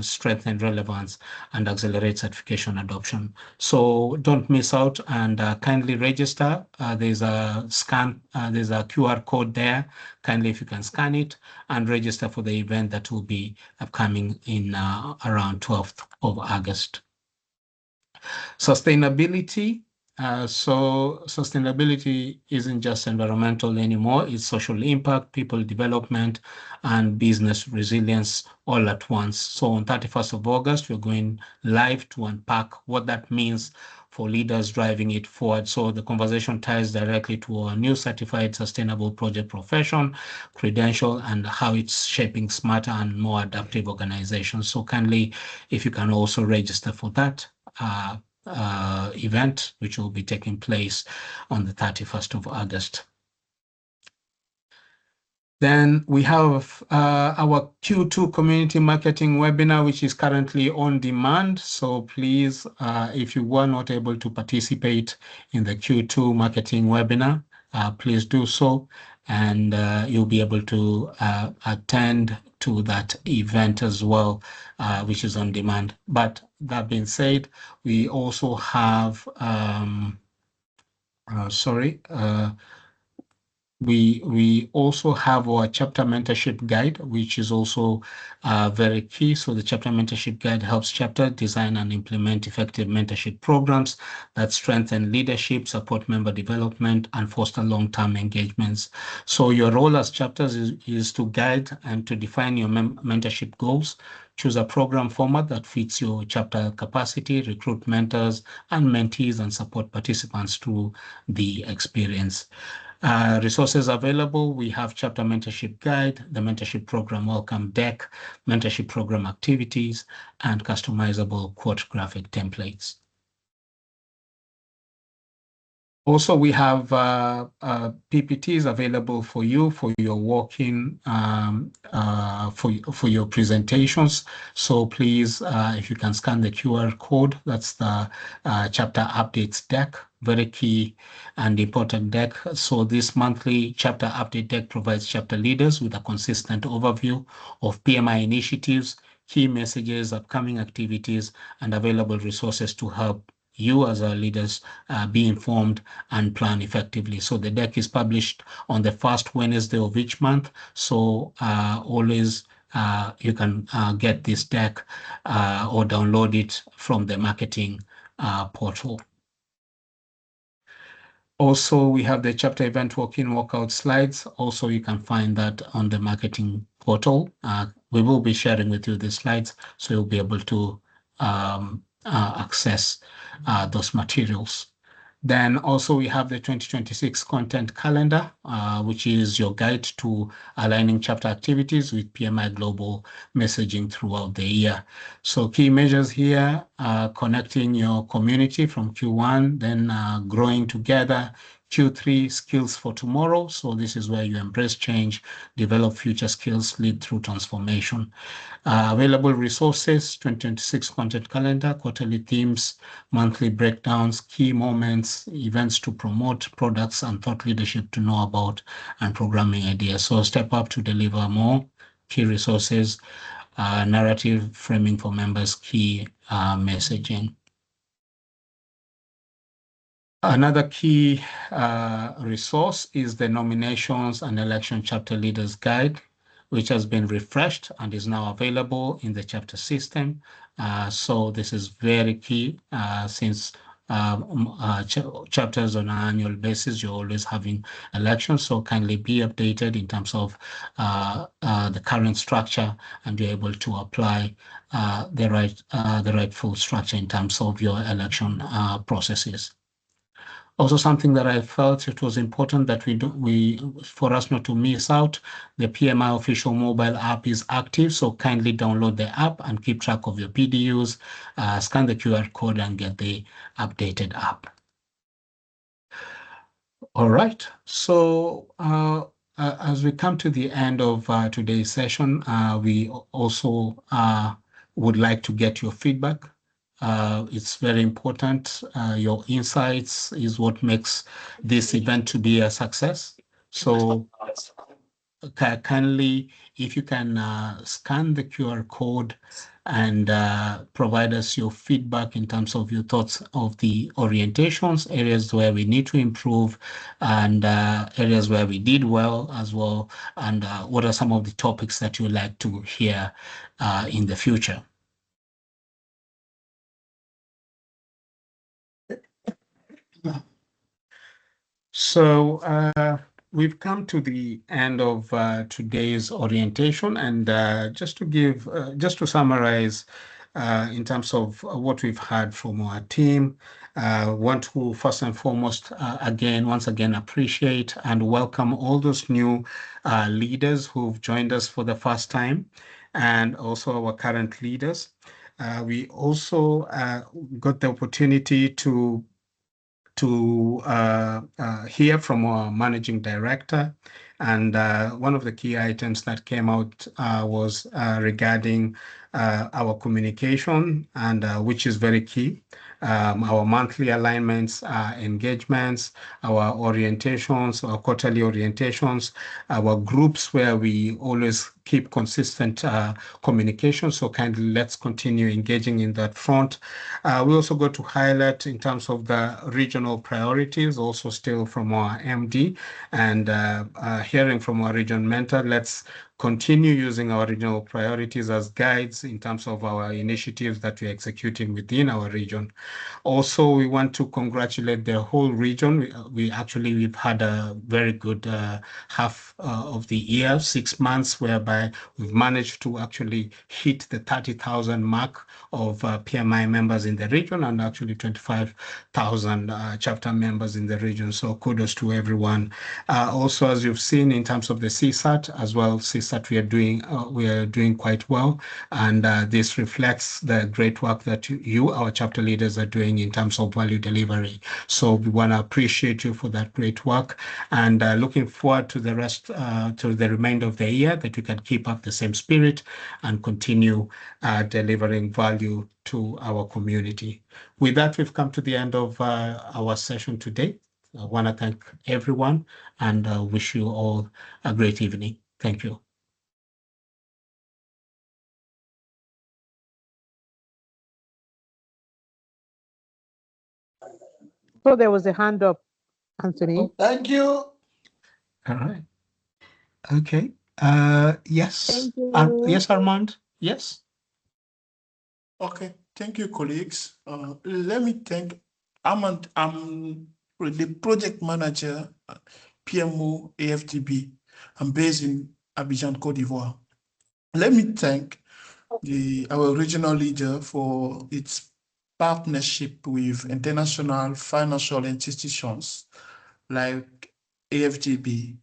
strengthen relevance and accelerate certification adoption. So don't miss out and kindly register. There's a QR code there. Kindly, if you can scan it and register for the event that will be upcoming in around 12th of August. Sustainability. So sustainability isn't just environmental anymore, it's social impact, people development, and business resilience all at once. So on 31st of August, we're going live to unpack what that means for leaders driving it forward. So the conversation ties directly to our new certified sustainable project profession, credential, and how it's shaping smarter and more adaptive organizations. So kindly, if you can also register for that event, which will be taking place on the 31st of August. Then we have our Q2 community marketing webinar, which is currently on demand. So please, if you were not able to participate in the Q2 marketing webinar, please do so. And you'll be able to attend to that event as well, which is on demand. But that being said, we also have, we also have our chapter mentorship guide, which is also very key. So the chapter mentorship guide helps chapter design and implement effective mentorship programs that strengthen leadership, support member development, and foster long-term engagements. So your role as chapters is to guide and to define your mentorship goals, choose a program format that fits your chapter capacity, recruit mentors and mentees, and support participants through the experience. Resources available, we have chapter mentorship guide, the mentorship program welcome deck, mentorship program activities, and customizable quote graphic templates. Also, we have PPTs available for you for your walk-in, for your presentations. So please, if you can scan the QR code, that's the chapter updates deck, very key and important deck. So this monthly chapter update deck provides chapter leaders with a consistent overview of PMI initiatives, key messages, upcoming activities, and available resources to help you as our leaders be informed and plan effectively. So the deck is published on the first Wednesday of each month. So always you can get this deck or download it from the marketing portal. Also, we have the chapter event walk-in, walkout slides. Also, you can find that on the marketing portal. We will be sharing with you the slides, so you'll be able to access those materials. Then also we have the 2026 content calendar, which is your guide to aligning chapter activities with PMI global messaging throughout the year. So key measures here are connecting your community from Q1, then growing together. Q3, skills for tomorrow. So this is where you embrace change, develop future skills, lead through transformation. Available resources, 2026 content calendar, quarterly themes, monthly breakdowns, key moments, events to promote, products and thought leadership to know about, and programming ideas. So step up to deliver more. Key resources, narrative framing for members, key messaging. Another key resource is the Nominations and Election Chapter Leaders Guide, which has been refreshed and is now available in the chapter system. So this is very key since chapters on an annual basis, you're always having elections. So kindly be updated in terms of the current structure and be able to apply the rightful structure in terms of your election processes. Also, something that I felt it was important that for us not to miss out, the PMI official mobile app is active. So kindly download the app and keep track of your PDUs, scan the QR code and get the updated app. All right. So as we come to the end of today's session, we also would like to get your feedback. It's very important. Your insights is what makes this event to be a success. So kindly, if you can scan the QR code and provide us your feedback in terms of your thoughts of the orientations, areas where we need to improve, and areas where we did well as well, and what are some of the topics that you'd like to hear in the future. So we've come to the end of today's orientation, and just to summarize in terms of what we've heard from our team, Want to first and foremost, once again, appreciate and welcome all those new leaders who've joined us for the first time, and also our current leaders. We also got the opportunity to hear from our managing director. And one of the key items that came out was regarding our communication, and which is very key. Our monthly alignments, engagements, our orientations, our quarterly orientations, our groups where we always keep consistent communication. So kindly let's continue engaging in that front. We also got to highlight in terms of the regional priorities, also still from our MD, and hearing from our region mentor. Let's continue using our regional priorities as guides in terms of our initiatives that we're executing within our region. Also, we want to congratulate the whole region. We've had a very good half of the year, 6 months, whereby we've managed to actually hit the 30,000 mark of PMI members in the region, and actually 25,000 chapter members in the region. So kudos to everyone. Also, as you've seen in terms of the CSAT as well, CSAT we are doing quite well, and this reflects the great work that you, our chapter leaders, are doing in terms of value delivery. So we want to appreciate you for that great work, and looking forward to the remainder of the year, that we can keep up the same spirit and continue delivering value to our community. With that, we've come to the end of our session today. I want to thank everyone and wish you all a great evening. Thank you. So there was a hand up, Anthony. Thank you. All right. Okay. Yes. Thank you. Yes, Armand. Yes. Okay, thank you, colleagues. Let me thank I'm the project manager at PMO AFDB. I'm based in Abidjan, Côte d'Ivoire. Let me thank our regional leader for its partnership with international financial institutions like AFDB.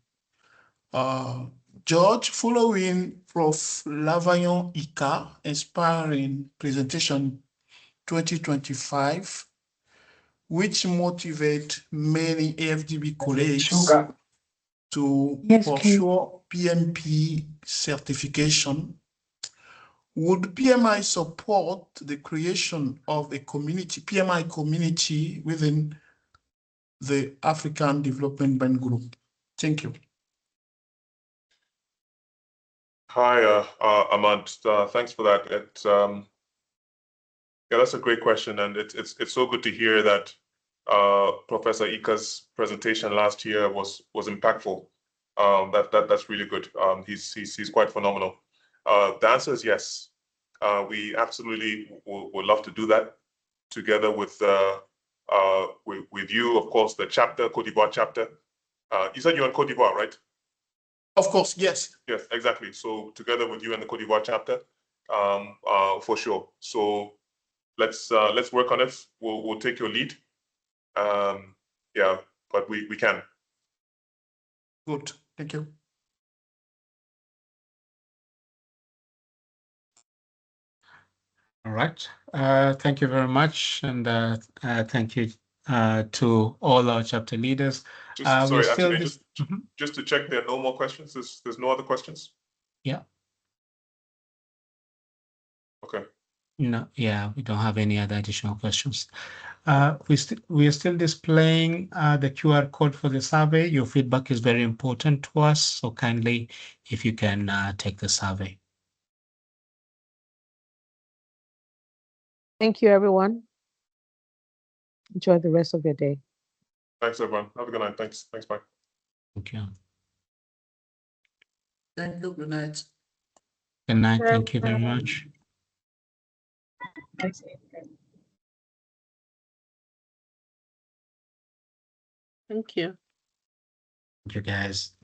George, following Prof. Lavaillon Ika inspiring presentation 2025, which motivate many AFDB colleagues to pursue PMP certification, would PMI support the creation of a PMI community within the African Development Bank Group? Thank you. Hi, Ahmad. Thanks for that. Yeah, that's a great question, and it's so good to hear that Professor Ika's presentation last year was impactful. That's really good. He's quite phenomenal. The answer is yes. We absolutely would love to do that together with you, of course, the chapter, Côte d'Ivoire chapter. You said you're in Côte d'Ivoire, right? Of course, yes. Yes, exactly. So together with you and the Côte d'Ivoire chapter, for sure. So let's work on it. We'll take your lead. Yeah, but we can. Good. Thank you. All right. Thank you very much, and thank you to all our chapter leaders. Just to check, there are no more questions. There's no other questions. Yeah. Okay. No. Yeah, we don't have any other additional questions. We are still displaying the QR code for the survey. Your feedback is very important to us, so kindly, if you can take the survey. Thank you, everyone. Enjoy the rest of your day. Thanks, everyone. Have a good night. Thanks. Bye. Thank you. Thank you. Good night. Good night. Thank you very much. Thank you. Thank you, guys.